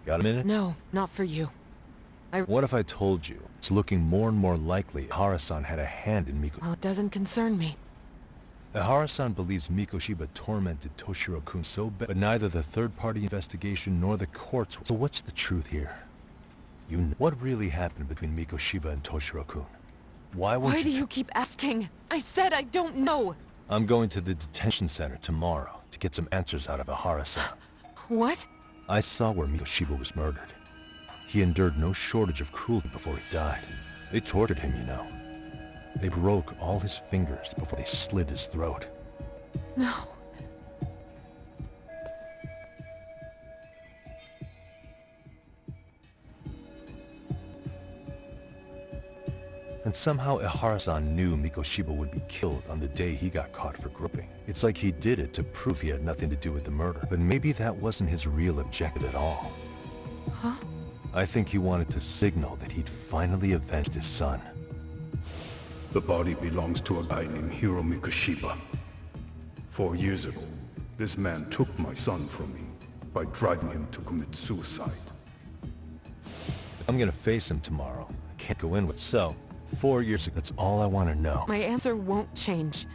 Got a minute? No, not for you. What if I told you it's looking more and more likely Ihara-san had a hand in Miko? Well, it doesn't concern me. Ihara-san believes Mikoshiba tormented Toshiro-kun so bad, but neither the third-party investigation nor the courts. So what's the truth here? What really happened between Mikoshiba and Toshiro-kun? Why do you keep asking? I said I don't know! I'm going to the detention center tomorrow to get some answers out of Ihara-san. What? I saw where Mikoshiba was murdered. He endured no shortage of cruelty before he died. They tortured him, you know. They broke all his fingers before they slit his throat. No. And somehow Ihara-san knew Mikoshiba would be killed on the day he got caught for groping. It's like he did it to prove he had nothing to do with the murder. But maybe that wasn't his real objective at all. Huh? I think he wanted to signal that he'd finally avenged his son. The body belongs to a guy named Hiro Mikoshiba. 4 years ago, this man took my son from me by driving him to commit suicide. I'm gonna face him tomorrow. I can't go in with so. 4 years ago, that's all I want to know. My answer won't change.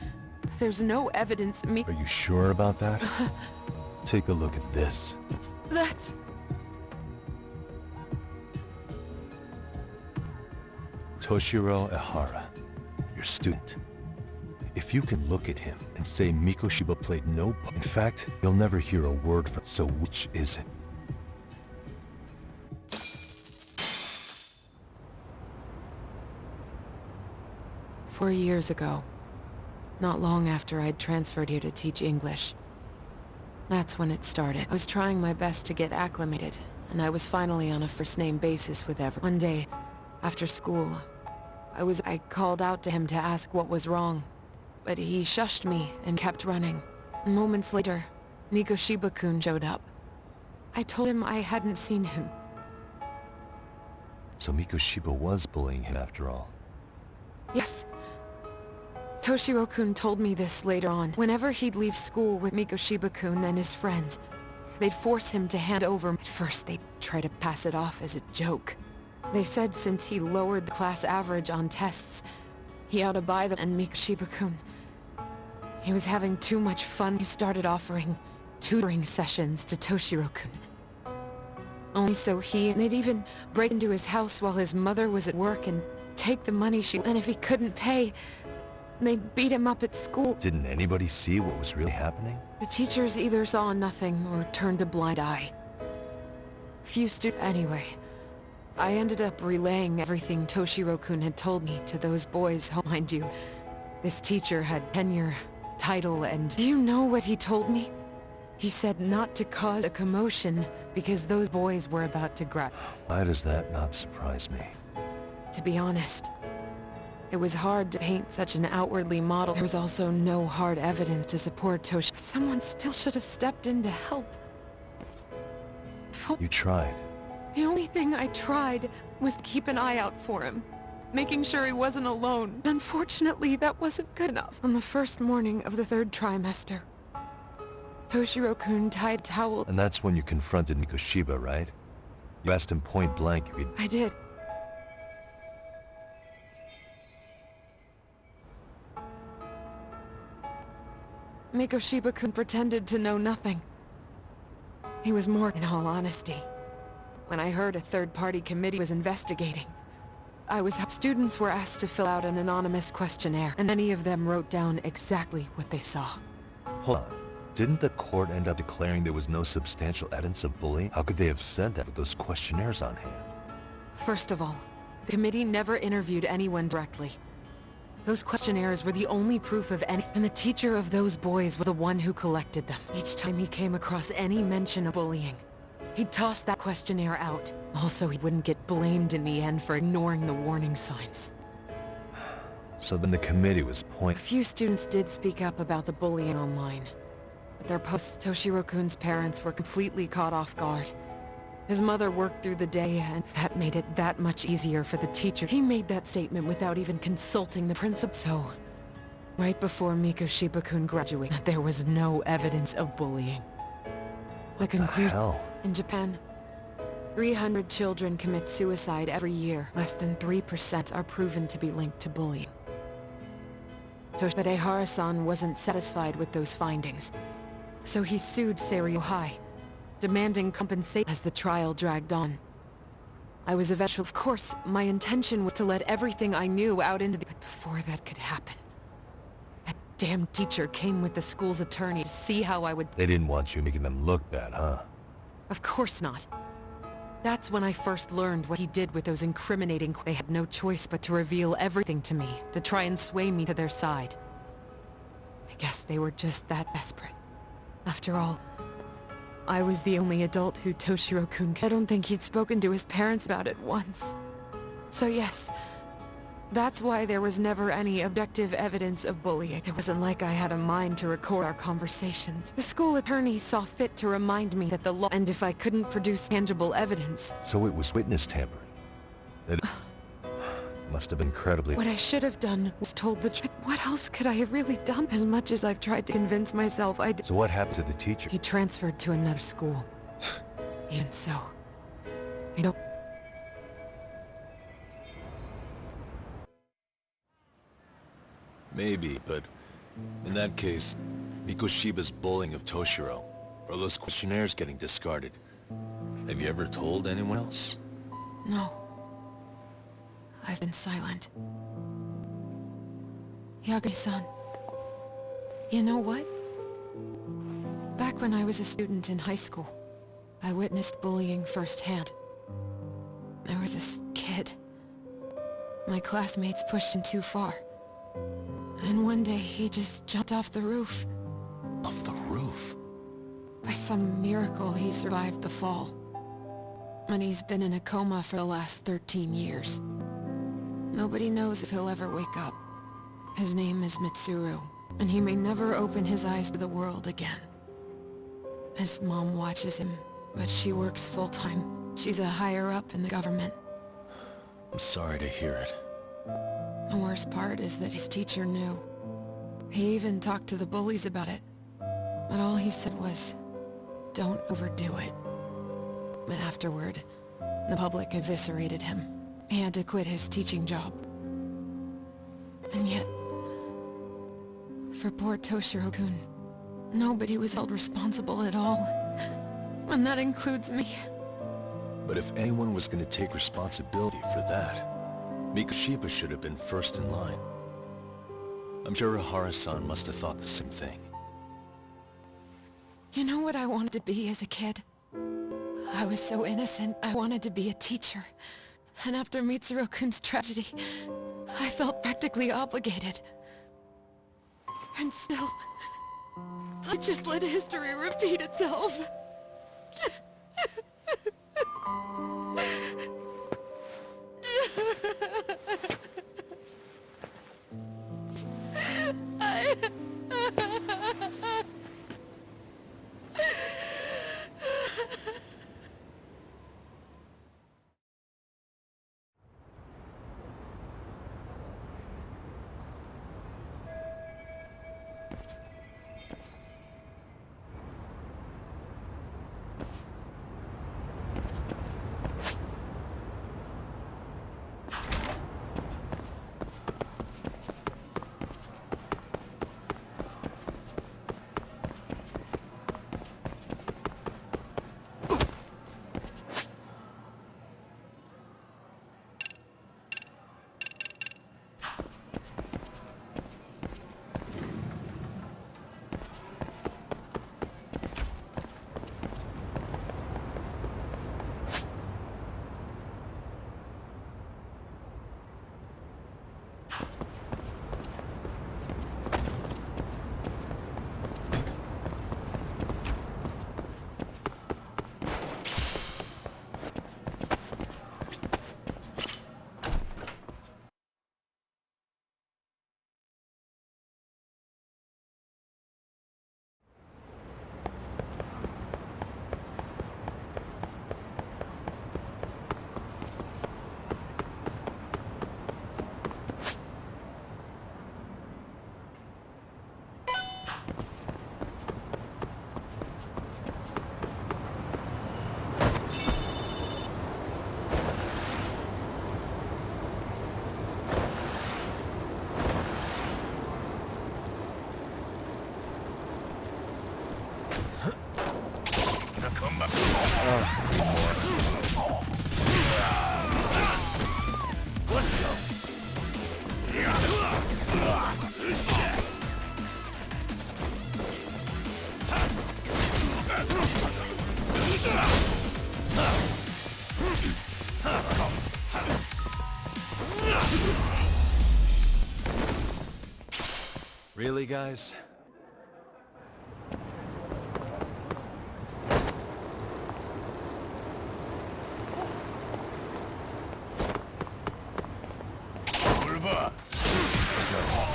There's no evidence Are you sure about that? Take a look at this. That's... Toshiro Ihara, your student. If you can look at him and say Mikoshiba played no part, in fact, you'll never hear a word from. So which is it? "4 years ago, not long after I'd transferred here to teach English. That's when it started. I was trying my best to get acclimated, and I was finally on a first-name basis with everyone. One day, after school, I called out to him to ask what was wrong, but he shushed me and kept running. Moments later, Mikoshiba-kun showed up. I told him I hadn't seen him. So Mikoshiba was bullying him after all. Yes. Toshiro-kun told me this later on. Whenever he'd leave school with Mikoshiba-kun and his friends, they'd force him to hand over. At first, they'd try to pass it off as a joke. They said since he lowered the class average on tests, he ought to buy them. And Mikoshiba-kun, he was having too much fun. He started offering tutoring sessions to Toshiro-kun. Only so they'd even break into his house while his mother was at work and take the money and if he couldn't pay, they'd beat him up at school. Didn't anybody see what was really happening? The teachers either saw nothing or turned a blind eye. Anyway, I ended up relaying everything Toshiro-kun had told me to those boys. Mind you, this teacher had tenure, title, and... Do you know what he told me? He said not to cause a commotion because those boys were about to grad. Why does that not surprise me? To be honest, it was hard to paint such an outwardly model. There was also no hard evidence to support Toshi. But someone still should have stepped in to help. You tried. The only thing I tried was to keep an eye out for him, making sure he wasn't alone. Unfortunately, that wasn't good enough. On the first morning of the 3rd trimester, Toshiro-kun tied a towel. And that's when you confronted Mikoshiba, right? You asked him point blank if he'd... I did. Mikoshiba-kun pretended to know nothing. He was more, in all honesty. When I heard a third-party committee was investigating, students were asked to fill out an anonymous questionnaire, and many of them wrote down exactly what they saw. Hold on. Didn't the court end up declaring there was no substantial evidence of bullying? How could they have said that with those questionnaires on hand? First of all, the committee never interviewed anyone directly. Those questionnaires were the only proof of any, and the teacher of those boys was the one who collected them. Each time he came across any mention of bullying, he'd toss that questionnaire out. Also, he wouldn't get blamed in the end for ignoring the warning signs. So then the committee was A few students did speak up about the bullying online. But their posts, Toshiro-kun's parents were completely caught off guard. His mother worked through the day, and that made it that much easier for the teacher. He made that statement without even consulting the principal. So, right before Mikoshiba-kun graduated, there was no evidence of bullying. What the hell? In Japan, 300 children commit suicide every year. Less than 3% are proven to be linked to bullying. But Ehara-san wasn't satisfied with those findings, so he sued Seiryo High, demanding compensation as the trial dragged on. I was eventually... Of course, my intention was to let everything I knew out into the... But before that could happen, that damn teacher came with the school's attorney to see how I would... They didn't want you making them look bad, huh? Of course not. That's when I first learned what he did with those incriminating... They had no choice but to reveal everything to me, to try and sway me to their side. I guess they were just that desperate. After all, I was the only adult who Toshiro-kun... I don't think he'd spoken to his parents about it once. So yes, that's why there was never any objective evidence of bullying. It wasn't like I had a mind to record our conversations. The school attorney saw fit to remind me that the law... And if I couldn't produce tangible evidence... So it was witness tampering. That must have been incredibly... What I should have done was told the truth. What else could I have really done? As much as I've tried to convince myself I did... So what happened to the teacher? He transferred to another school. Even so, I don't... Maybe, but in that case, Mikoshiba's bullying of Toshiro, or those questionnaires getting discarded. Have you ever told anyone else? No. I've been silent. Yagami-san, you know what? Back when I was a student in high school, I witnessed bullying firsthand. There was this kid. My classmates pushed him too far. And one day he just jumped off the roof. Off the roof? By some miracle, he survived the fall. And he's been in a coma for the last 13 years. Nobody knows if he'll ever wake up. His name is Mitsuru, and he may never open his eyes to the world again. His mom watches him, but she works full-time. She's a higher-up in the government. I'm sorry to hear it. The worst part is that his teacher knew. He even talked to the bullies about it. But all he said was, don't overdo it. But afterward, the public eviscerated him. He had to quit his teaching job. And yet, for poor Toshiro-kun, nobody was held responsible at all. And that includes me. But if anyone was gonna take responsibility for that, Mikoshiba should have been first in line. I'm sure Ihara-san must have thought the same thing. You know what I wanted to be as a kid? I was so innocent, I wanted to be a teacher. And after Mitsuru-kun's tragedy, I felt practically obligated. And still, I just let history repeat itself. Really, guys? Let's go.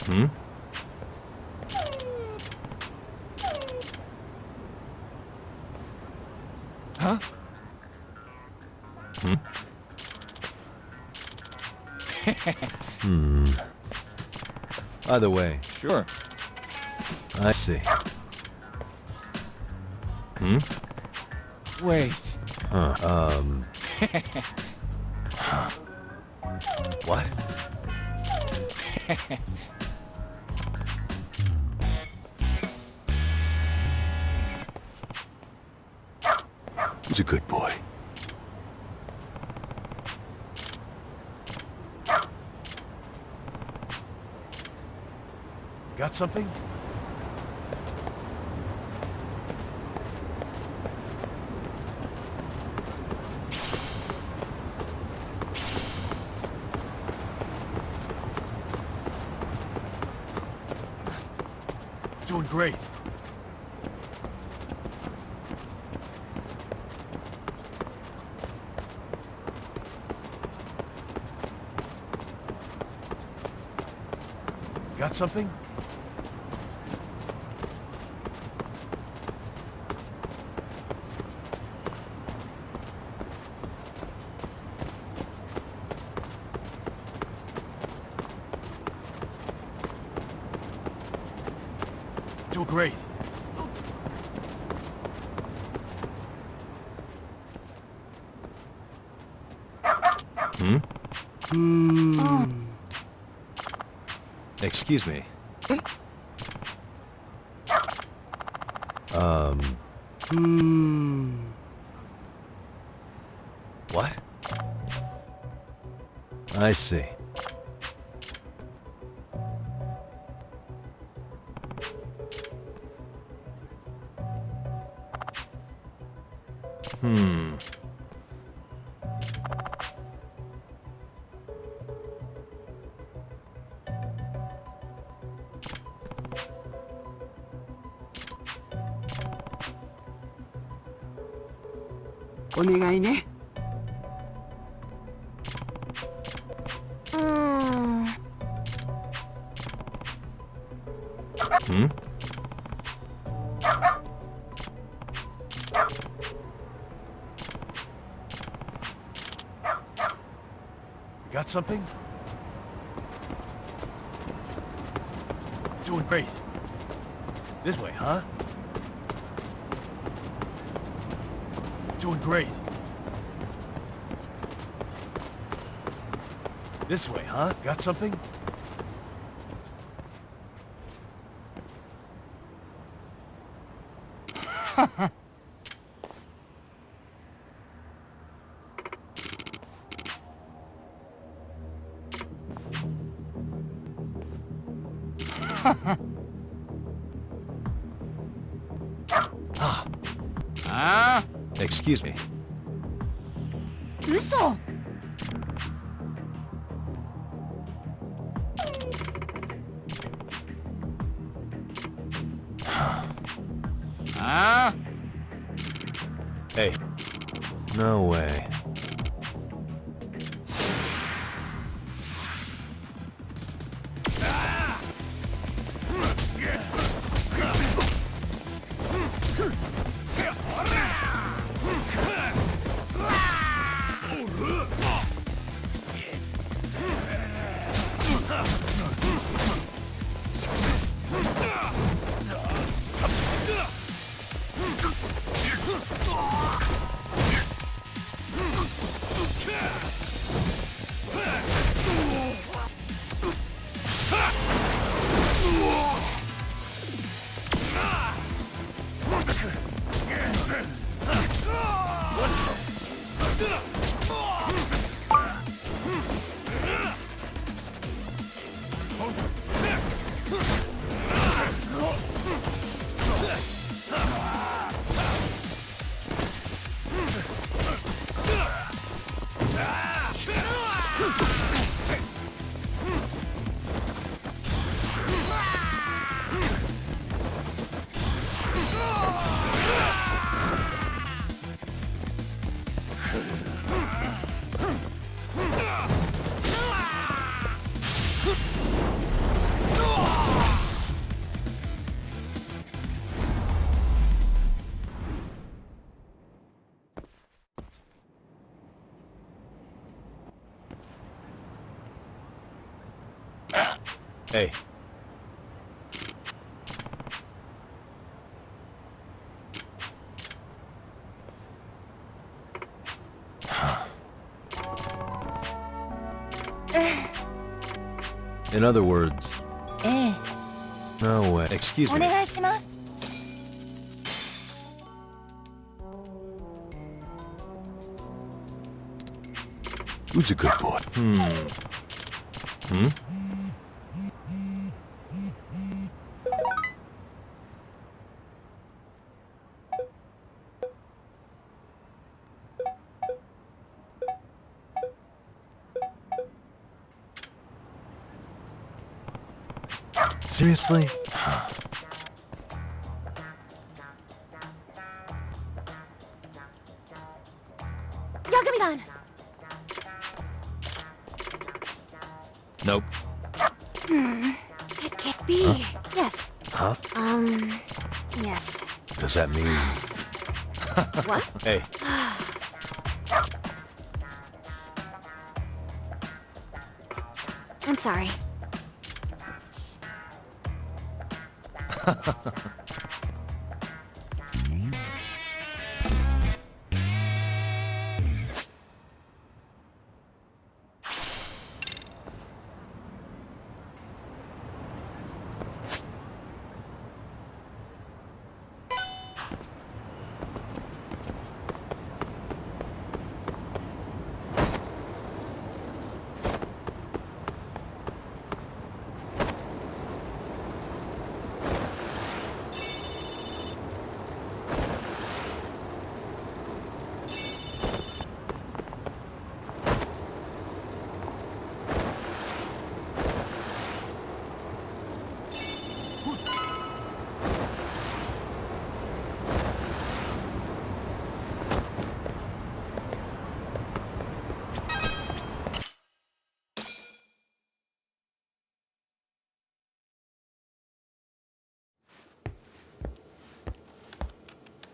Hmm? Huh? Hmm? Hmm. Either way. Sure. I see. Hmm? Wait. Huh. What? He's a good boy. Got something? Doing great. Got something? Doing great. Hmm? Excuse me. What? I see. Hmm. Hmm? Got something? Doing great. This way, huh? Doing great. This way, huh? Got something? Excuse me. 嘘 Hey. No way. Hey. In other words... No way. Excuse me. Who's a good boy? Seriously? Yagami-san! Nope. It can't be. Huh? Yes. Huh? Yes. Does that mean... What? Hey. I'm sorry.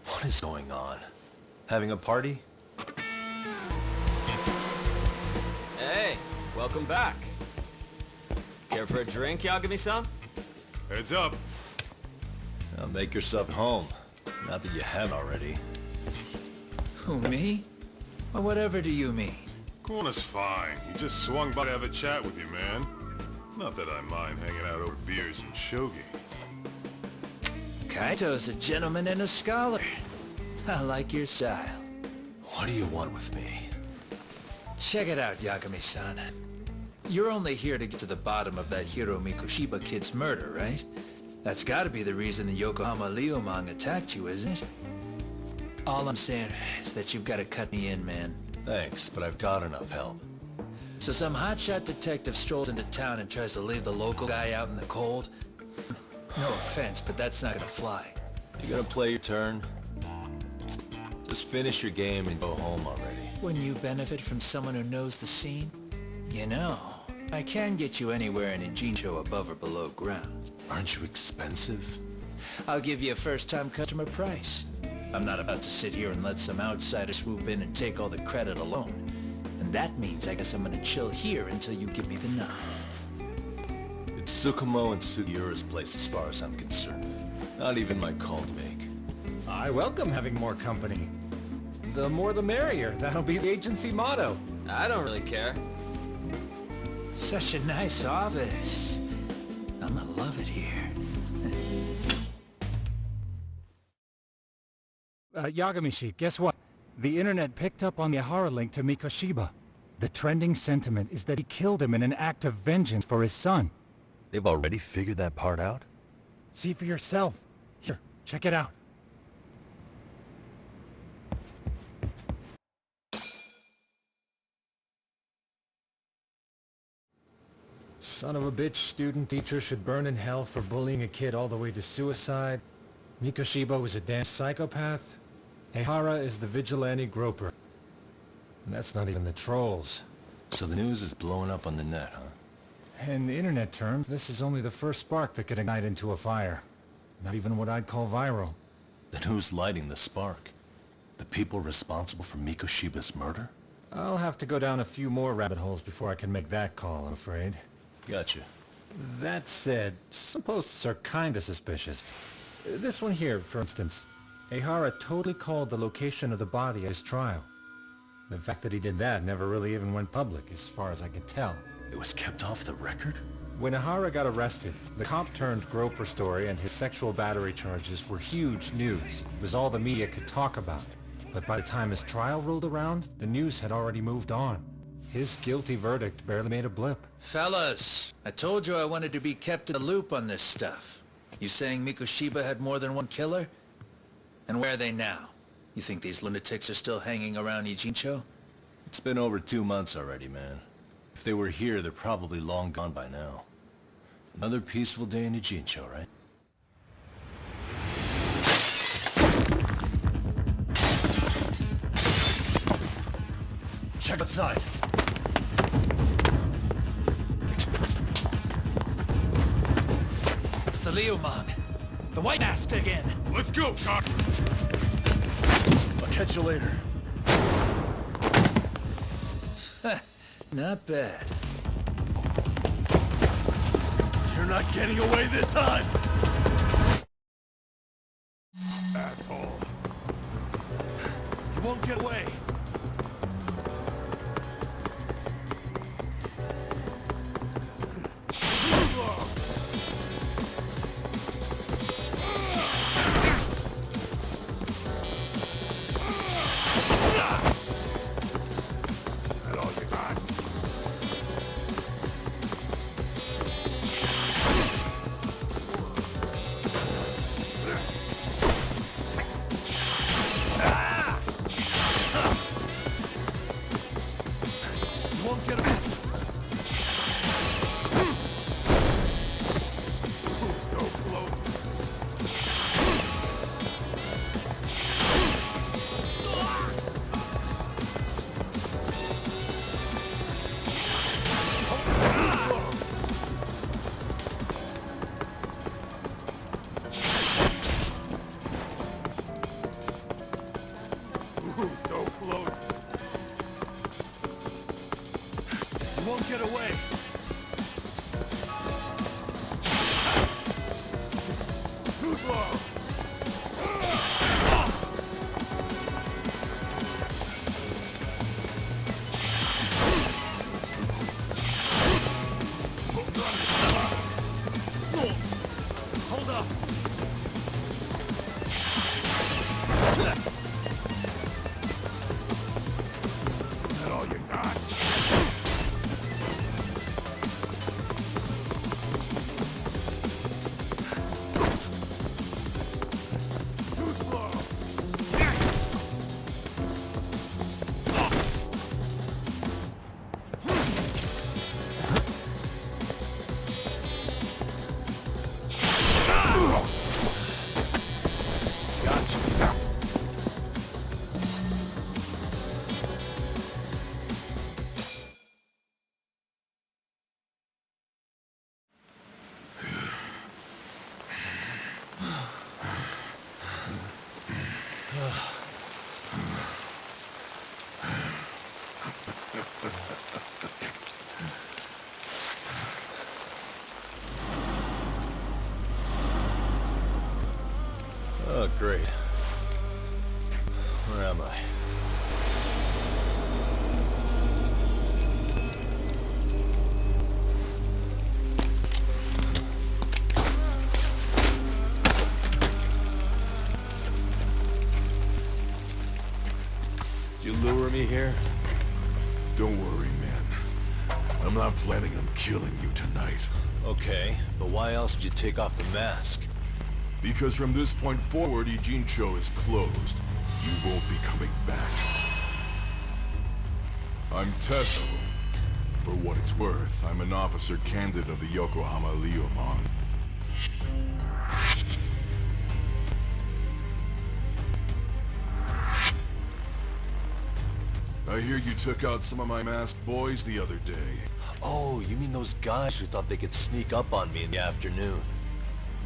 What is going on? Having a party? Hey, welcome back. Care for a drink, Yagami-san? Heads up. Now make yourself at home. Not that you haven't already. Who, me? Well, whatever do you mean? Corner's fine. He just swung by to have a chat with you, man. Not that I mind hanging out over beers and shogi. Kaito's a gentleman and a scholar. I like your style. What do you want with me? Check it out, Yagami-san. You're only here to get to the bottom of that Hiro Mikoshiba kid's murder, right? That's gotta be the reason the Yokohama Leomang attacked you, isn't it? All I'm saying is that you've gotta cut me in, man. Thanks, but I've got enough help. So some hotshot detective strolls into town and tries to leave the local guy out in the cold? No offense, but that's not gonna fly. You gonna play your turn? Just finish your game and go home already. Wouldn't you benefit from someone who knows the scene? You know, I can get you anywhere in a Jincho above or below ground. Aren't you expensive? I'll give you a first-time customer price. I'm not about to sit here and let some outsider swoop in and take all the credit alone. And that means I guess I'm gonna chill here until you give me the nod. It's Tsukumo and Sugiura's place as far as I'm concerned. Not even my call to make. I welcome having more company. The more the merrier. That'll be the agency motto. I don't really care. Such a nice office. I'm gonna love it here. Yagami-shi, guess what? The internet picked up on the Ihara link to Mikoshiba. The trending sentiment is that he killed him in an act of vengeance for his son. They've already figured that part out? See for yourself. Here, check it out. Son of a bitch student teacher should burn in hell for bullying a kid all the way to suicide. Mikoshiba was a damn psychopath. Ihara is the vigilante groper. And that's not even the trolls. So the news is blowing up on the net, huh? In internet terms, this is only the first spark that could ignite into a fire. Not even what I'd call viral. Then who's lighting the spark? The people responsible for Mikoshiba's murder? I'll have to go down a few more rabbit holes before I can make that call, I'm afraid. Gotcha. That said, some posts are kinda suspicious. This one here, for instance. Ehara totally called the location of the body at his trial. The fact that he did that never really even went public, as far as I can tell. It was kept off the record? When Ehara got arrested, the cop-turned-groper story and his sexual battery charges were huge news. It was all the media could talk about. But by the time his trial rolled around, the news had already moved on. His guilty verdict barely made a blip. Fellas, I told you I wanted to be kept in the loop on this stuff. You saying Mikoshiba had more than one killer? And where are they now? You think these lunatics are still hanging around Ijincho? It's been over 2 months already, man. If they were here, they're probably long gone by now. Another peaceful day in Ijincho, right? Check outside. Saliumang! The White Mask again! Let's go, Cock! I'll catch you later. Not bad. You're not getting away this time! Asshole. You won't get away! Get away! Too slow! Hold up! Is that all you got? Oh, great. Where am I? You lure me here? Don't worry, man. I'm not planning on killing you tonight. Okay, but why else did you take off the mask? Because from this point forward, Ijincho is closed. You won't be coming back. I'm Tesso. For what it's worth, I'm an officer candidate of the Yokohama Liumang. I hear you took out some of my masked boys the other day. Oh, you mean those guys who thought they could sneak up on me in the afternoon?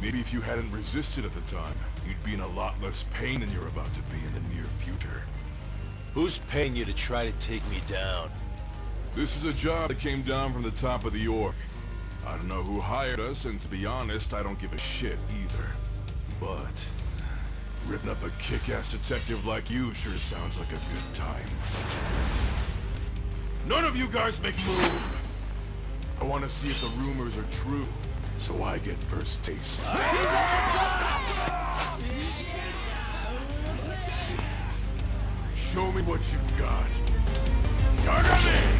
Maybe if you hadn't resisted at the time, you'd be in a lot less pain than you're about to be in the near future. Who's paying you to try to take me down? This is a job that came down from the top of the org. I don't know who hired us, and to be honest, I don't give a shit either. But ripping up a kick-ass detective like you sure sounds like a good time. None of you guys make a move! I want to see if the rumors are true, so I get first taste. Show me what you got. Yagami!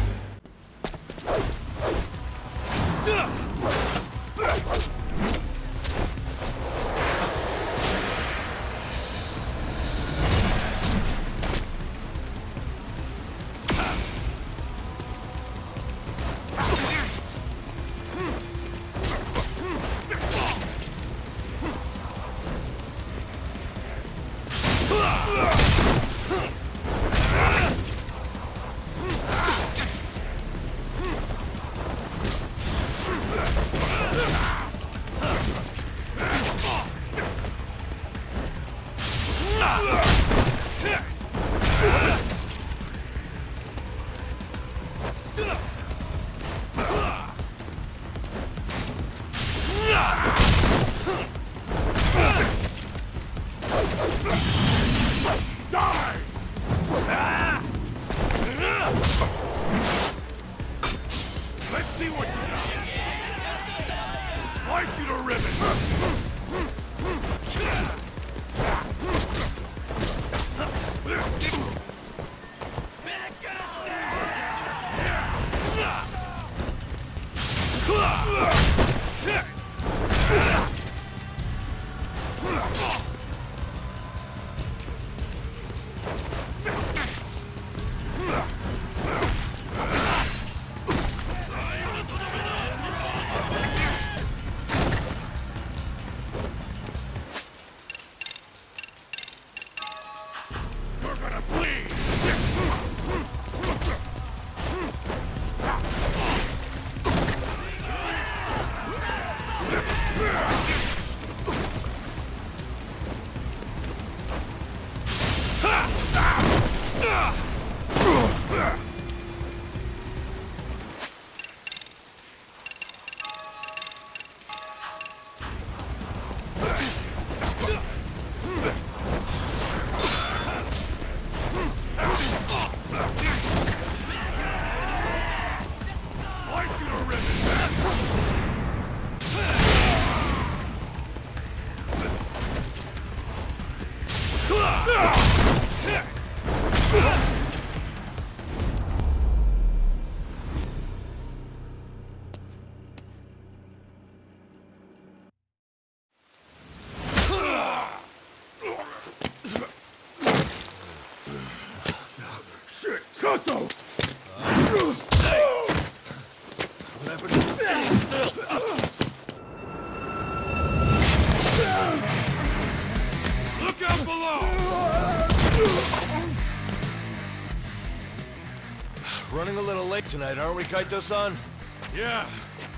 Let's see what you got. Slice you to ribbons. You're gonna bleed! Shit, Kato! Look out below! Running a little late tonight, aren't we, Kaito-san? Yeah,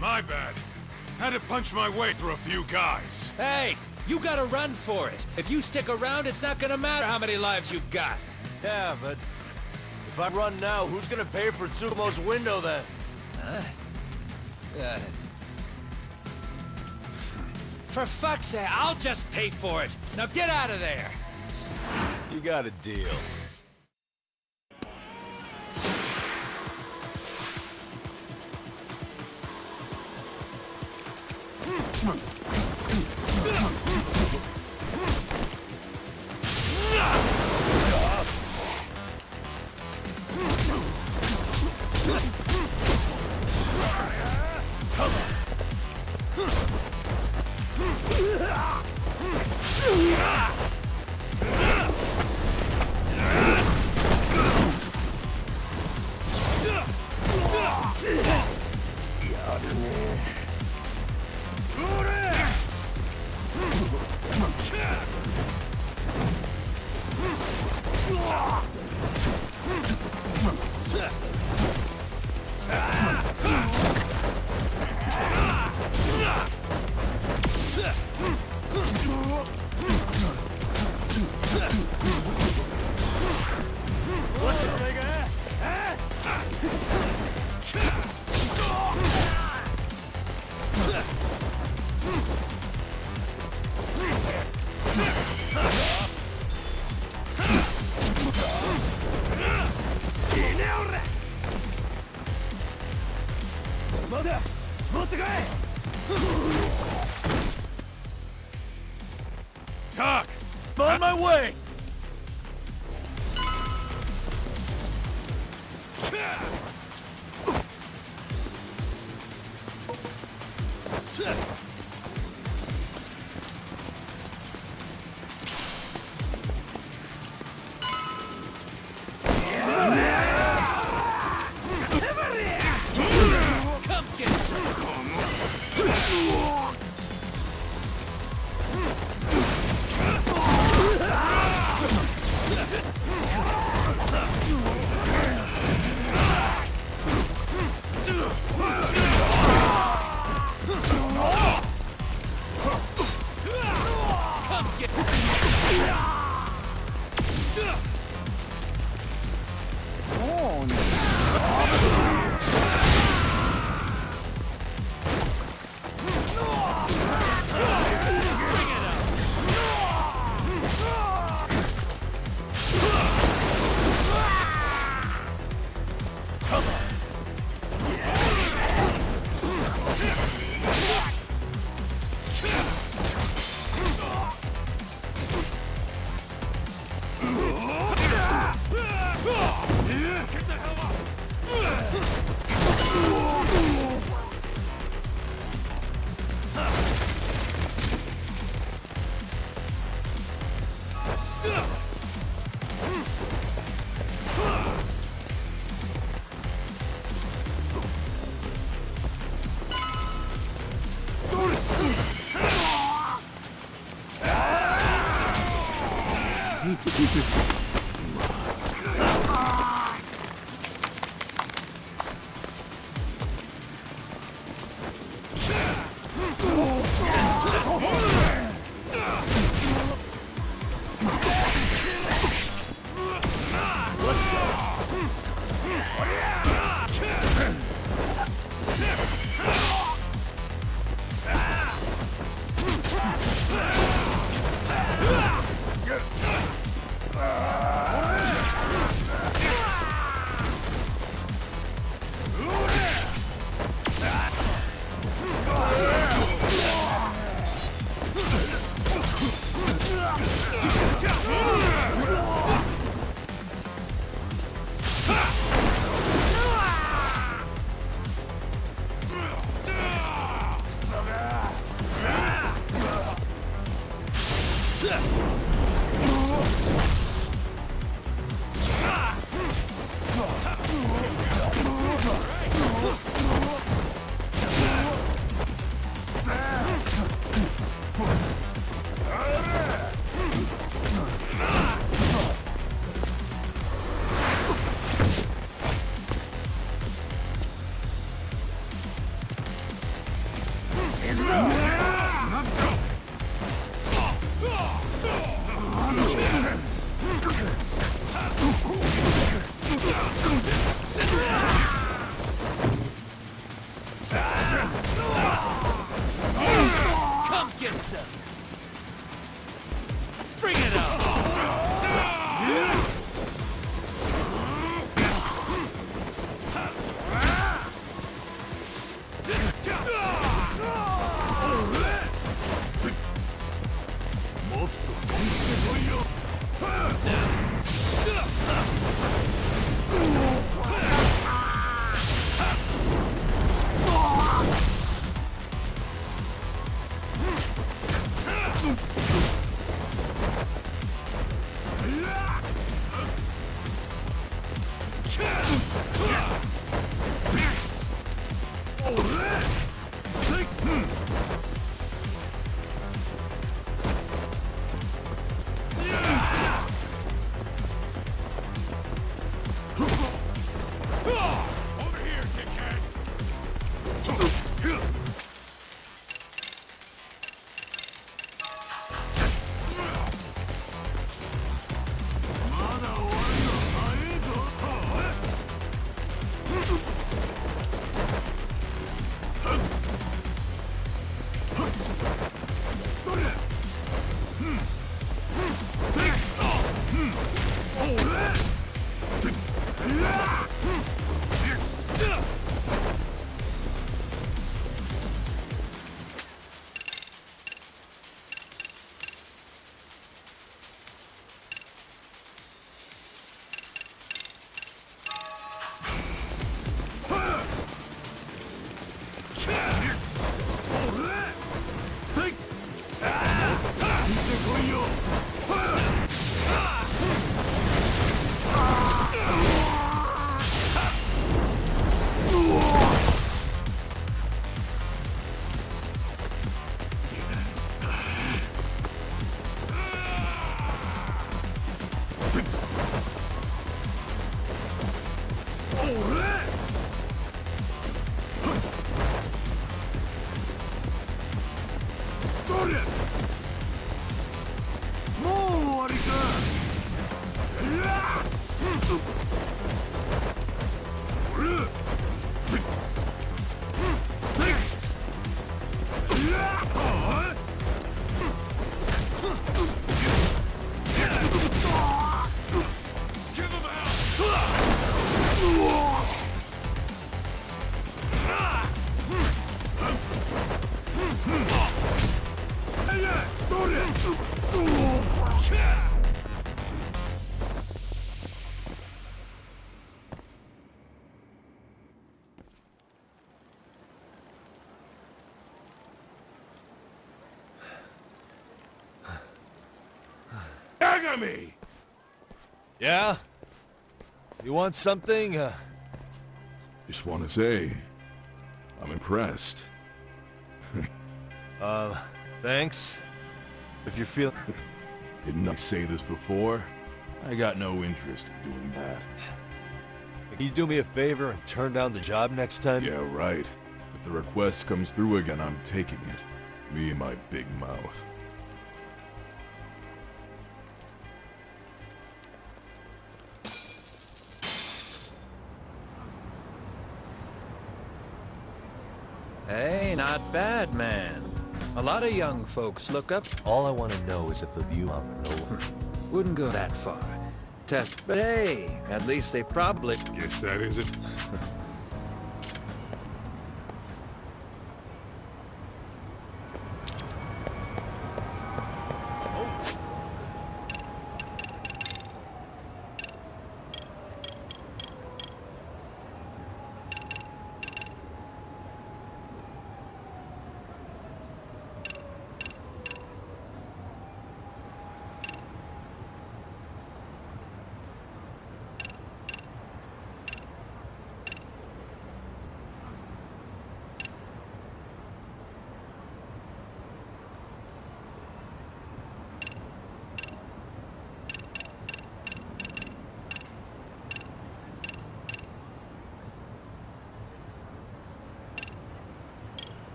my bad. Had to punch my way through a few guys. Hey, you gotta run for it. If you stick around, it's not gonna matter how many lives you've got. Yeah, but if I run now, who's gonna pay for Tsukumo's window then? Huh? For fuck's sake, I'll just pay for it. Now get out of there. You got a deal. Doc! I'm on my way! Come get Yagami! Yeah? You want something? Just want to say, I'm impressed. Thanks. If you're feeling... Didn't I say this before? I got no interest in doing that. Can you do me a favor and turn down the job next time? Yeah, right. If the request comes through again, I'm taking it. Me and my big mouth. Hey, not bad, man. A lot of young folks look up. All I want to know is if the view on the Wouldn't go that far. Test, but hey, at least they probably... Guess that is it.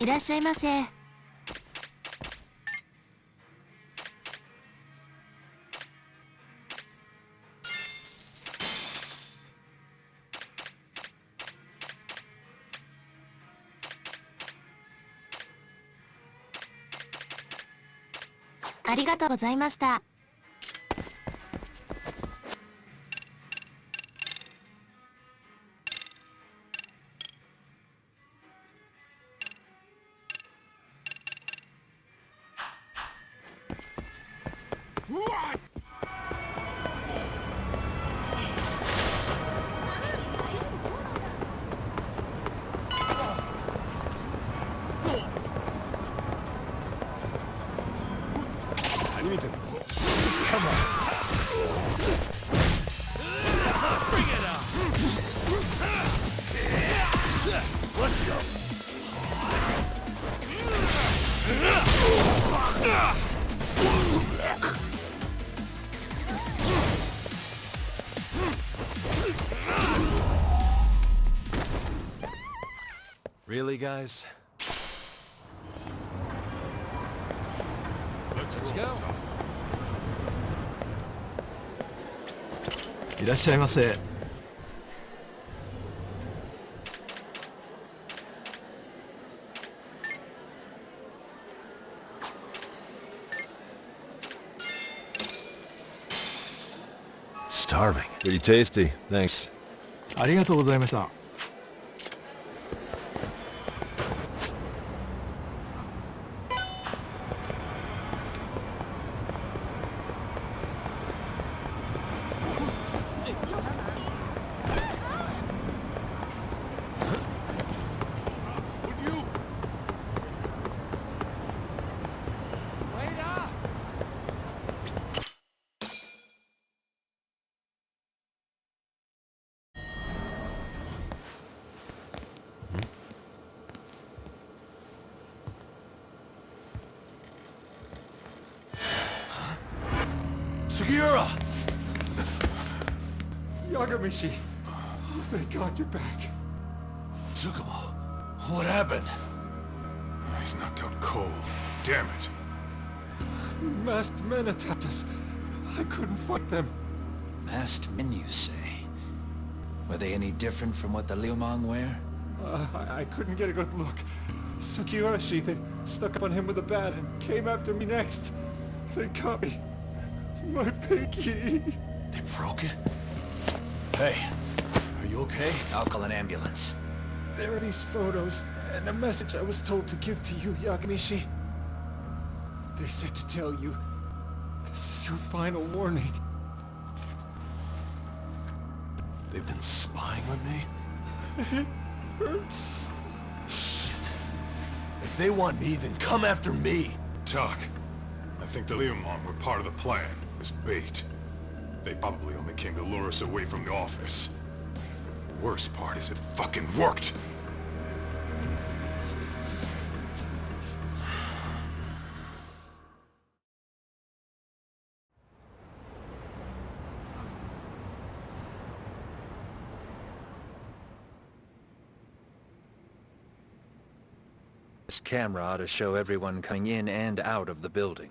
いらっしゃいませ。ありがとうございました。Come on. Bring it on. Let's go. Really, guys? Let's go. いらっしゃいませ。Starving. Pretty tasty. Thanks. ありがとうございました。Sugiura! Yagamishi! Oh, thank God you're back. Tsukumo, what happened? He's knocked out cold. Damn it. Masked men attacked us. I couldn't fight them. Masked men, you say? Were they any different from what the Liumang wear? I couldn't get a good look. Sugiurashi, they stuck up on him with a bat and came after me next. They caught me. My pinky. They broke it? Hey, are you okay? I'll call an ambulance. There are these photos and a message I was told to give to you, Yagamishi. They said to tell you, this is your final warning. They've been spying on me? It hurts. Shit. If they want me, then come after me. Talk. I think the Liumang were part of the plan, as bait. They probably only came to lure us away from the office. Worst part is it fucking worked! This camera ought to show everyone coming in and out of the building.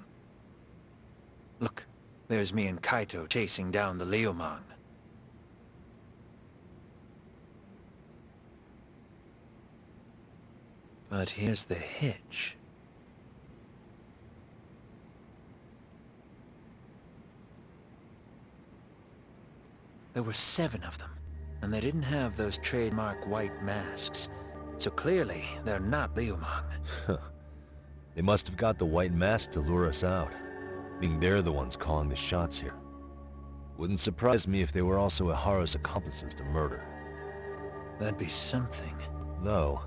Look, there's me and Kaito chasing down the Liumang. But here's the hitch. There were 7 of them, and they didn't have those trademark white masks. So clearly, they're not Liumang. They must have got the white mask to lure us out, being they're the ones calling the shots here. Wouldn't surprise me if they were also Ihara's accomplices to murder. That'd be something. Though,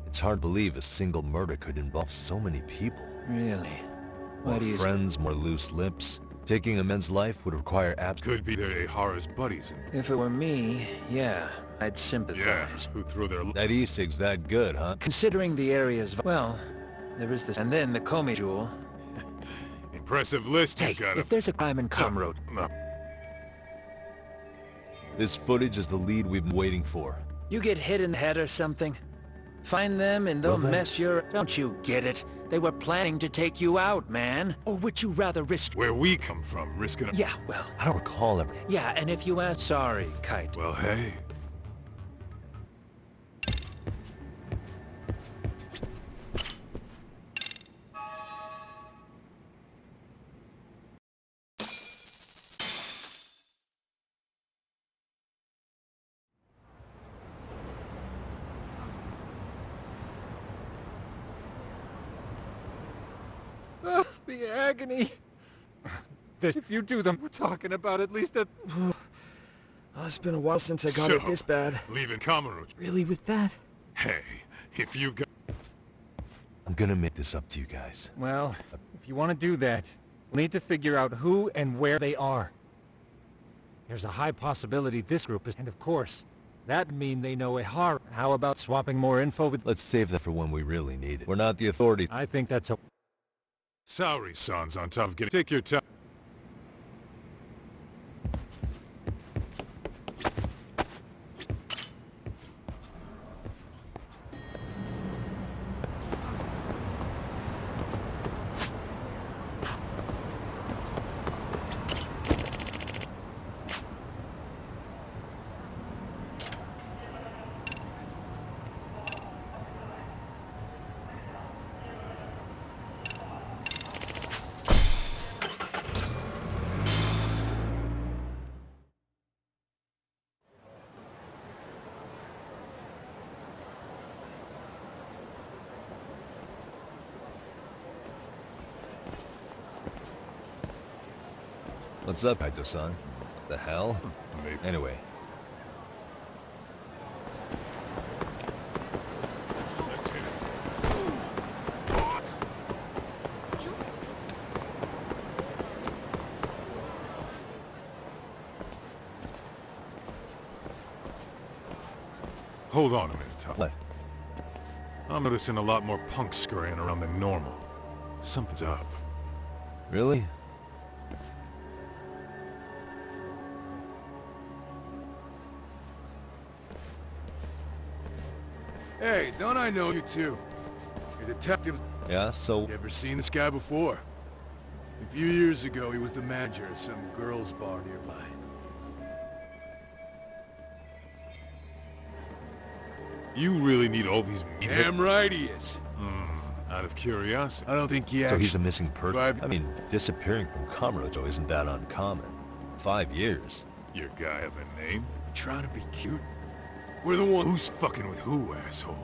it's hard to believe a single murder could involve so many people. Really? More friends, more loose lips. Taking a man's life would require Could be they're Ihara's buddies. If it were me, yeah, I'd sympathize. Yeah, who threw their... That e-cig's that good, huh? Considering the area's... Well, there is this... And then the Komi jewel. Impressive list you Hey, got. if there's a crime in Comroad... No. This footage is the lead we've been waiting for. You get hit in the head or something? Find them and they'll mess your... Don't you get it? They were planning to take you out, man. Or would you rather risk... Where we come from, risking a... Yeah, well... I don't recall ever... Yeah, and if you ask... Sorry, Kite. Well, hey. The agony. If you do them, we're talking about at least a... Oh, it's been a while since I got it this bad. Leaving Kamurocho. Really with that? Hey, if you've got... I'm gonna make this up to you guys. Well, if you want to do that, we'll need to figure out who and where they are. There's a high possibility this group is... And of course, that'd mean they know Ehara. How about swapping more info with... Let's save that for when we really need it. We're not the authority. I think that's a... Sorry, Sans, on top of getting... Take your time. What's up, Hector-san? The hell? Maybe. Anyway. Let's hit it. Hold on a minute, Tom. What? I'm noticing a lot more punks scurrying around than normal. Something's up. Really? Hey, don't I know you two? You're detectives. Yeah, so... You ever seen this guy before? A few years ago, he was the manager of some girls' bar nearby. You really need all these... Damn right he is. Out of curiosity. I don't think he So actually... he's a missing person? I mean, disappearing from Kamurocho isn't that uncommon. 5 years. Your guy have a name? Trying to be cute? We're the one... Who's fucking with who, asshole?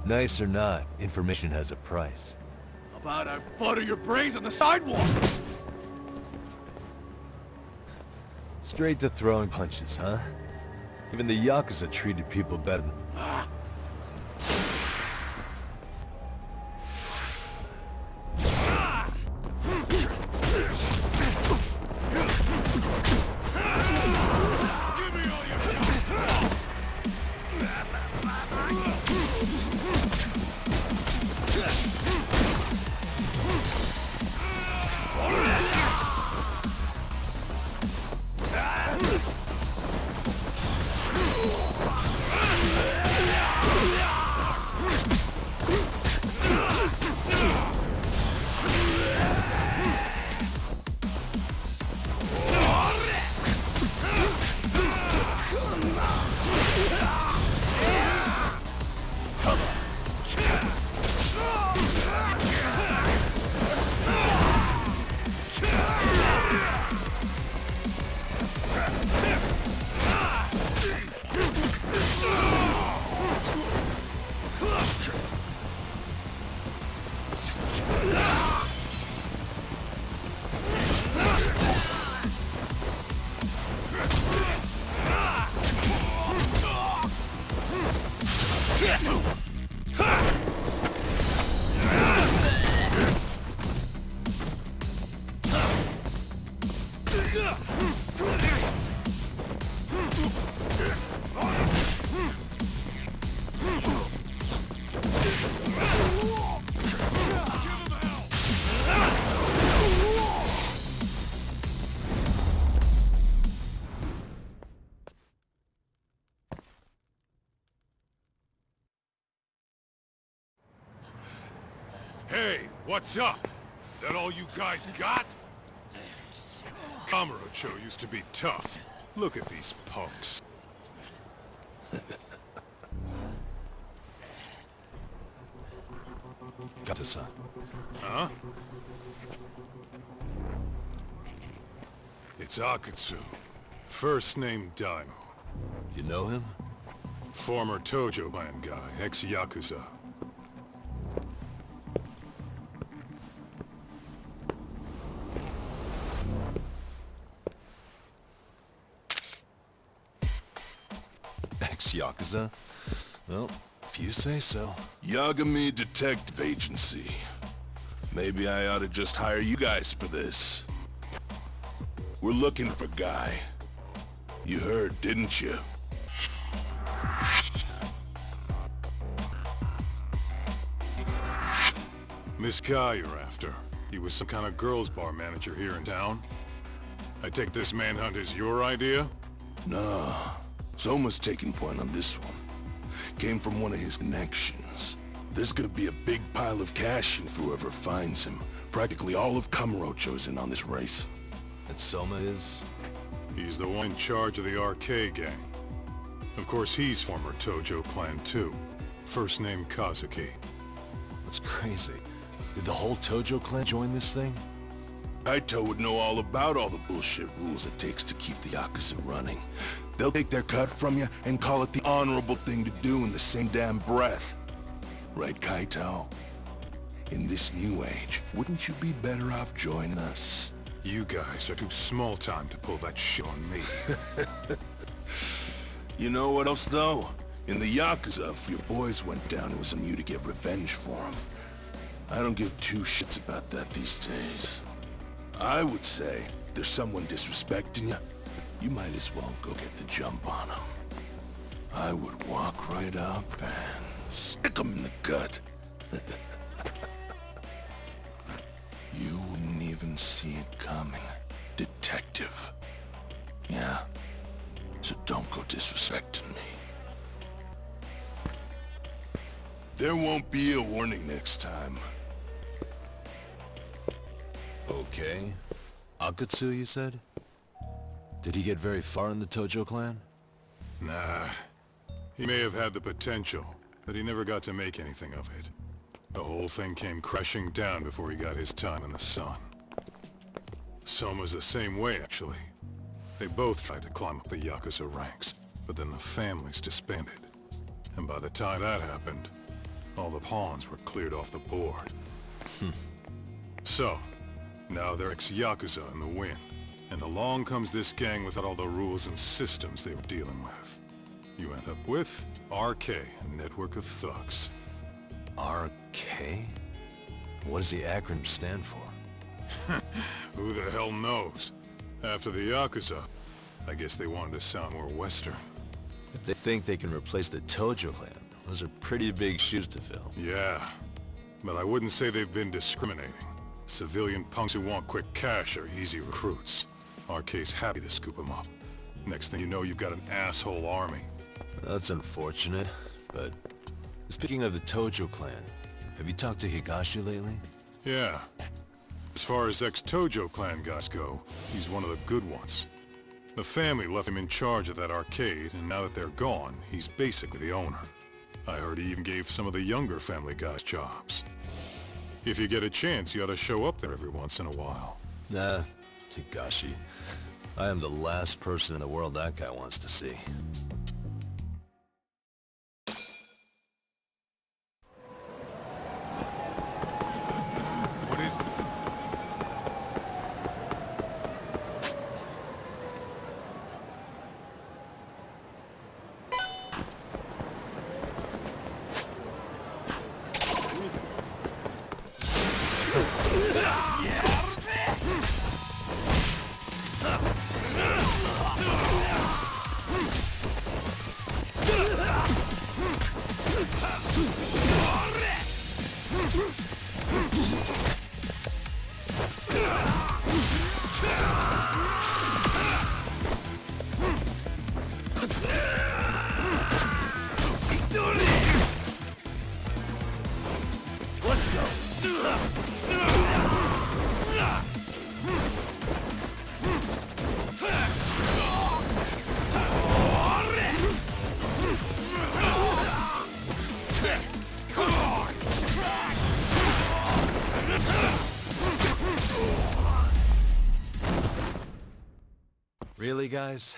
Nice or not, information has a price. How about I butter your brains on the sidewalk? Straight to throwing punches, huh? Even the Yakuza treated people better than... What's up? That all you guys got? Kamurocho used to be tough. Look at these punks. Got this, son. Huh? It's Akutsu. First name Daimyo. You know him? Former Tojo Clan guy, ex-Yakuza. Ex-Yakuza? Well, if you say so. Yagami Detective Agency. Maybe I ought to just hire you guys for this. We're looking for Guy. You heard, didn't you? This guy you're after. He was some kind of girls' bar manager here in town. I take this manhunt as your idea? Nah. Soma's taking point on this one. Came from one of his connections. There's gonna be a big pile of cash in for whoever finds him. Practically all of Kamurocho's in on this race. And Soma is? He's the one in charge of the RK gang. Of course, he's former Tojo Clan too. First name Kazuki. That's crazy. Did the whole Tojo clan join this thing? Kaito would know all about all the bullshit rules it takes to keep the Yakuza running. They'll take their cut from you and call it the honorable thing to do in the same damn breath. Right, Kaito? In this new age, wouldn't you be better off joining us? You guys are too small time to pull that shit on me. You know what else, though? In the Yakuza, if your boys went down, it was on you to get revenge for them. I don't give two shits about that these days. I would say, if there's someone disrespecting you, you might as well go get the jump on them. I would walk right up and stick them in the gut. You wouldn't even see it coming, detective. Yeah? So don't go disrespecting me. There won't be a warning next time. Okay. Akutsu, you said? Did he get very far in the Tojo clan? Nah. He may have had the potential, but he never got to make anything of it. The whole thing came crashing down before he got his time in the sun. Soma's the same way, actually. They both tried to climb up the Yakuza ranks, but then the families disbanded. And by the time that happened, all the pawns were cleared off the board. So, now they're ex-Yakuza in the wind. And along comes this gang without all the rules and systems they were dealing with. You end up with RK, a network of thugs. RK? What does the acronym stand for? Who the hell knows? After the Yakuza, I guess they wanted to sound more Western. If they think they can replace the Tojo clan, those are pretty big shoes to fill. Yeah, but I wouldn't say they've been discriminating. Civilian punks who want quick cash are easy recruits. RK's happy to scoop them up. Next thing you know, you've got an asshole army. That's unfortunate, but... Speaking of the Tojo clan, have you talked to Higashi lately? Yeah. As far as ex-Tojo clan guys go, he's one of the good ones. The family left him in charge of that arcade, and now that they're gone, he's basically the owner. I heard he even gave some of the younger family guys jobs. If you get a chance, you ought to show up there every once in a while. Nah, Higashi. I am the last person in the world that guy wants to see. What is it? Really, guys?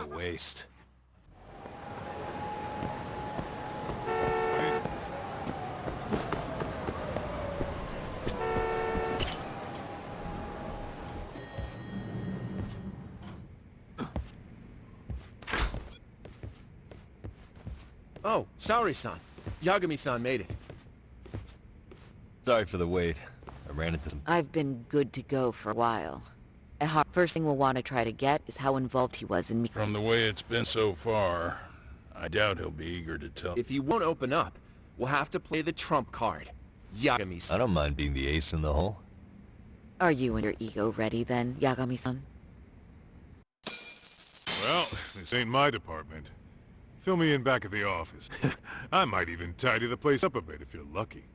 Waste. Oh, sorry-san. Yagami-san made it. Sorry for the wait. I ran into some... I've been good to go for a while. First thing we'll want to try to get is how involved he was in me. From the way it's been so far, I doubt he'll be eager to tell. If he won't open up, we'll have to play the trump card. Yagami-san. I don't mind being the ace in the hole. Are you and your ego ready then, Yagami-san? Well, this ain't my department. Fill me in back at the office. I might even tidy the place up a bit if you're lucky.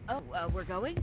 Oh, we're going?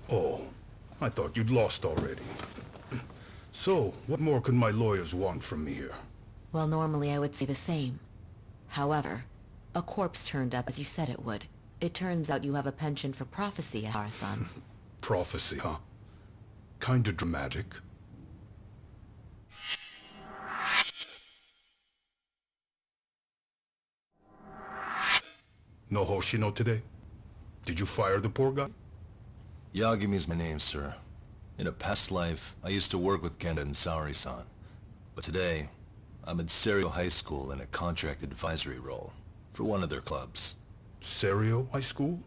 Oh, I thought you'd lost already. So, what more could my lawyers want from me here? Well, normally I would say the same. However, a corpse turned up as you said it would. It turns out you have a penchant for prophecy, Hara-san. Prophecy, huh? Kinda dramatic. No Hoshino today? Did you fire the poor guy? Yagami's my name, sir. In a past life, I used to work with Kenda and Saori-san. But today, I'm at Serio High School in a contract advisory role. for one of their clubs. Serio High School?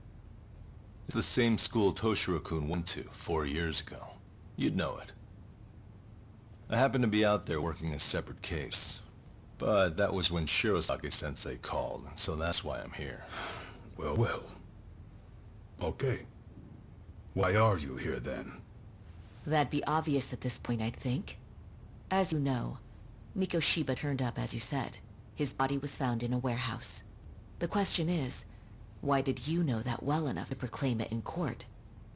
It's the same school Toshiro-kun went to 4 years ago. You'd know it. I happened to be out there working a separate case. But that was when Shirosaki-sensei called, and so that's why I'm here. Well, well. Okay. Why are you here then? That'd be obvious at this point, I'd think. As you know, Mikoshiba turned up as you said. His body was found in a warehouse. The question is, why did you know that well enough to proclaim it in court?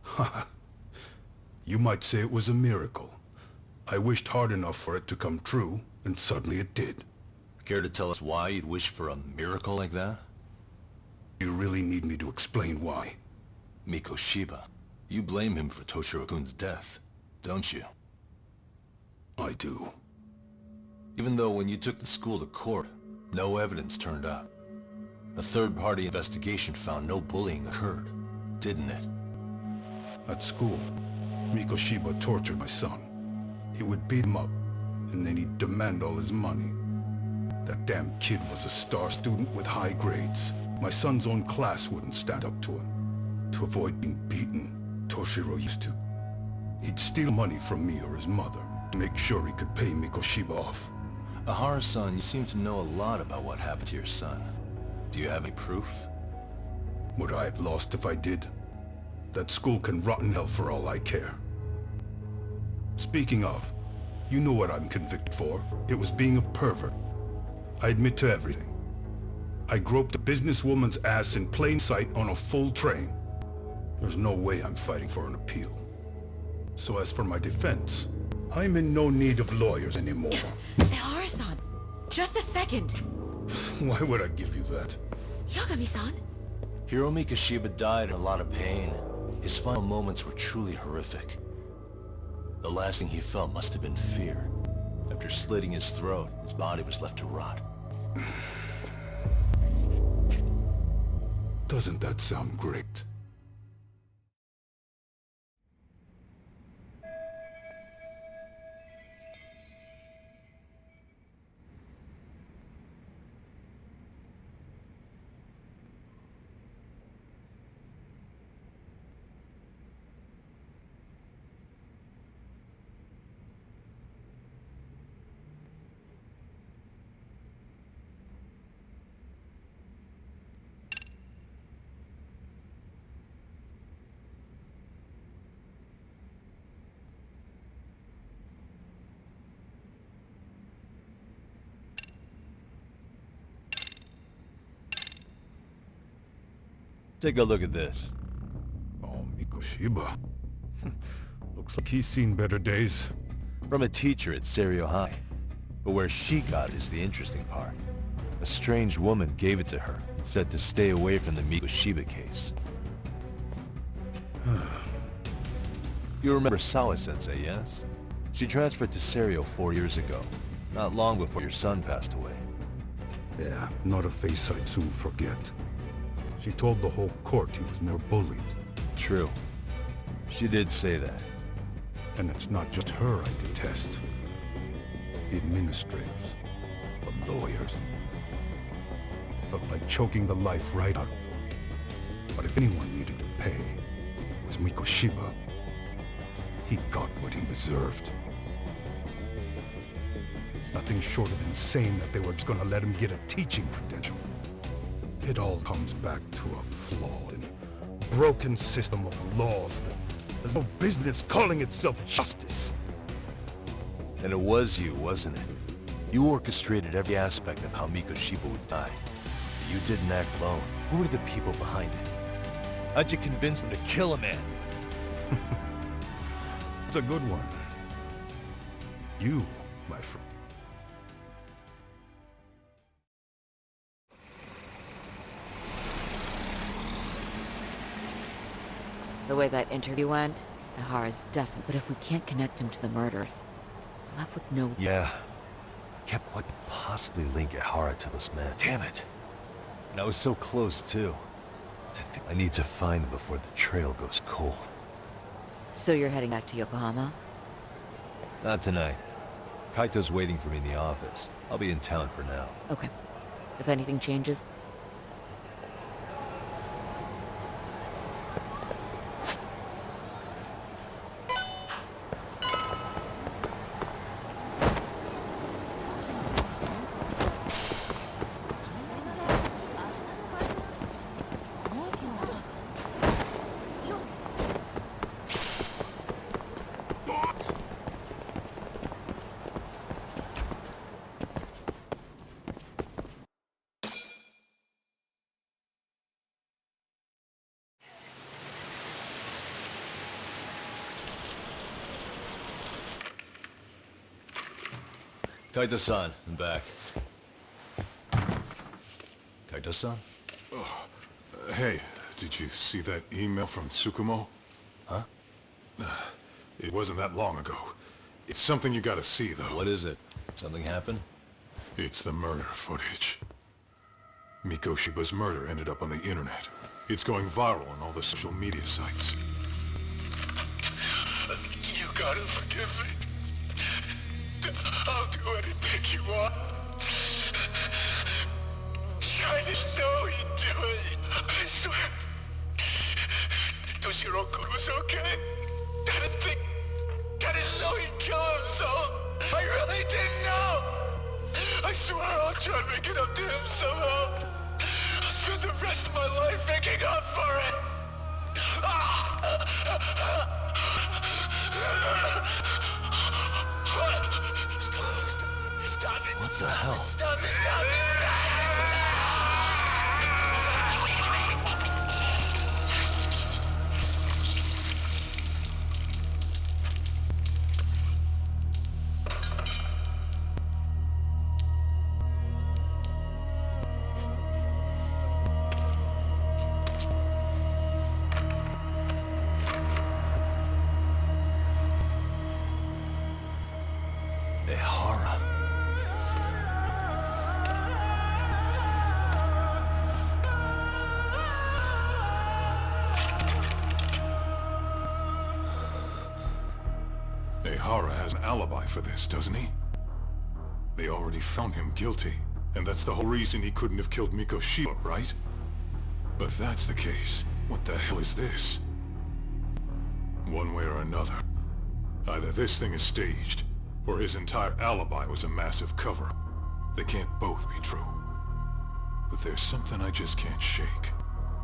Haha. You might say it was a miracle. I wished hard enough for it to come true, and suddenly it did. Care to tell us why you'd wish for a miracle like that? You really need me to explain why? Mikoshiba. You blame him for Toshiro-kun's death, don't you? I do. Even though when you took the school to court, no evidence turned up. A third-party investigation found no bullying occurred, didn't it? At school, Mikoshiba tortured my son. He would beat him up, and then he'd demand all his money. That damn kid was a star student with high grades. My son's own class wouldn't stand up to him. To avoid being beaten, Toshiro used to. He'd steal money from me or his mother, to make sure he could pay Mikoshiba off. Ahara-san, you seem to know a lot about what happened to your son. Do you have any proof? Would I have lost if I did? That school can rot in hell for all I care. Speaking of, you know what I'm convicted for. It was being a pervert. I admit to everything. I groped a businesswoman's ass in plain sight on a full train. There's no way I'm fighting for an appeal. So as for my defense, I'm in no need of lawyers anymore. Ahara-san, just a second. Why would I give you that? Yagami-san? Hiro Mikoshiba died in a lot of pain. His final moments were truly horrific. The last thing he felt must have been fear. After slitting his throat, his body was left to rot. Doesn't that sound great? Take a look at this. Oh, Mikoshiba. Looks like he's seen better days. From a teacher at Serio High. But where she got it is the interesting part. A strange woman gave it to her and said to stay away from the Mikoshiba case. You remember Sawa-sensei, yes? She transferred to Serio 4 years ago, not long before your son passed away. Yeah, not a face I'd soon forget. She told the whole court he was never bullied. True. She did say that. And it's not just her I detest. The administrators, the lawyers. It felt like choking the life right out of them. But if anyone needed to pay, it was Mikoshiba. He got what he deserved. It's nothing short of insane that they were just gonna let him get a teaching credential. It all comes back to a flawed and broken system of laws that has no business calling itself justice. And it was you, wasn't it? You orchestrated every aspect of how Mikoshiba would die. But you didn't act alone. Who were the people behind it? How'd you convince them to kill a man? It's a good one. You, my friend. The way that interview went, Ahara's definitely. But if we can't connect him to the murders, we're left with no... Yeah. Kept what could possibly link Ahara to those men. Damn it. And I was so close, too. I need to find them before the trail goes cold. So you're heading back to Yokohama? Not tonight. Kaito's waiting for me in the office. I'll be in town for now. Okay. If anything changes, Kaito-san, I'm back. Kaito-san? Hey, did you see that email from Tsukumo? Huh? It wasn't that long ago. It's something you gotta see, though. What is it? Something happened? It's the murder footage. Mikoshiba's murder ended up on the internet. It's going viral on all the social media sites. You gotta forgive me. I'll do anything you want. I didn't know he'd do it. I swear. Toshiro-kun was okay. I didn't know he'd kill himself. I really didn't know. I swear I'll try and make it up to him somehow. I'll spend the rest of my life making up for it. Stop it. What the hell? Stop it. Stop it. Ehara. Ehara has an alibi for this, doesn't he? They already found him guilty, and that's the whole reason he couldn't have killed Mikoshiba, right? But if that's the case, what the hell is this? One way or another, either this thing is staged, or his entire alibi was a massive cover-up. They can't both be true. But there's something I just can't shake.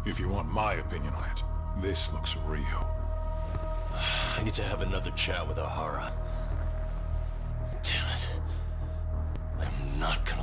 If you want my opinion on it, this looks real. I need to have another chat with Ehara. Damn it. I'm not gonna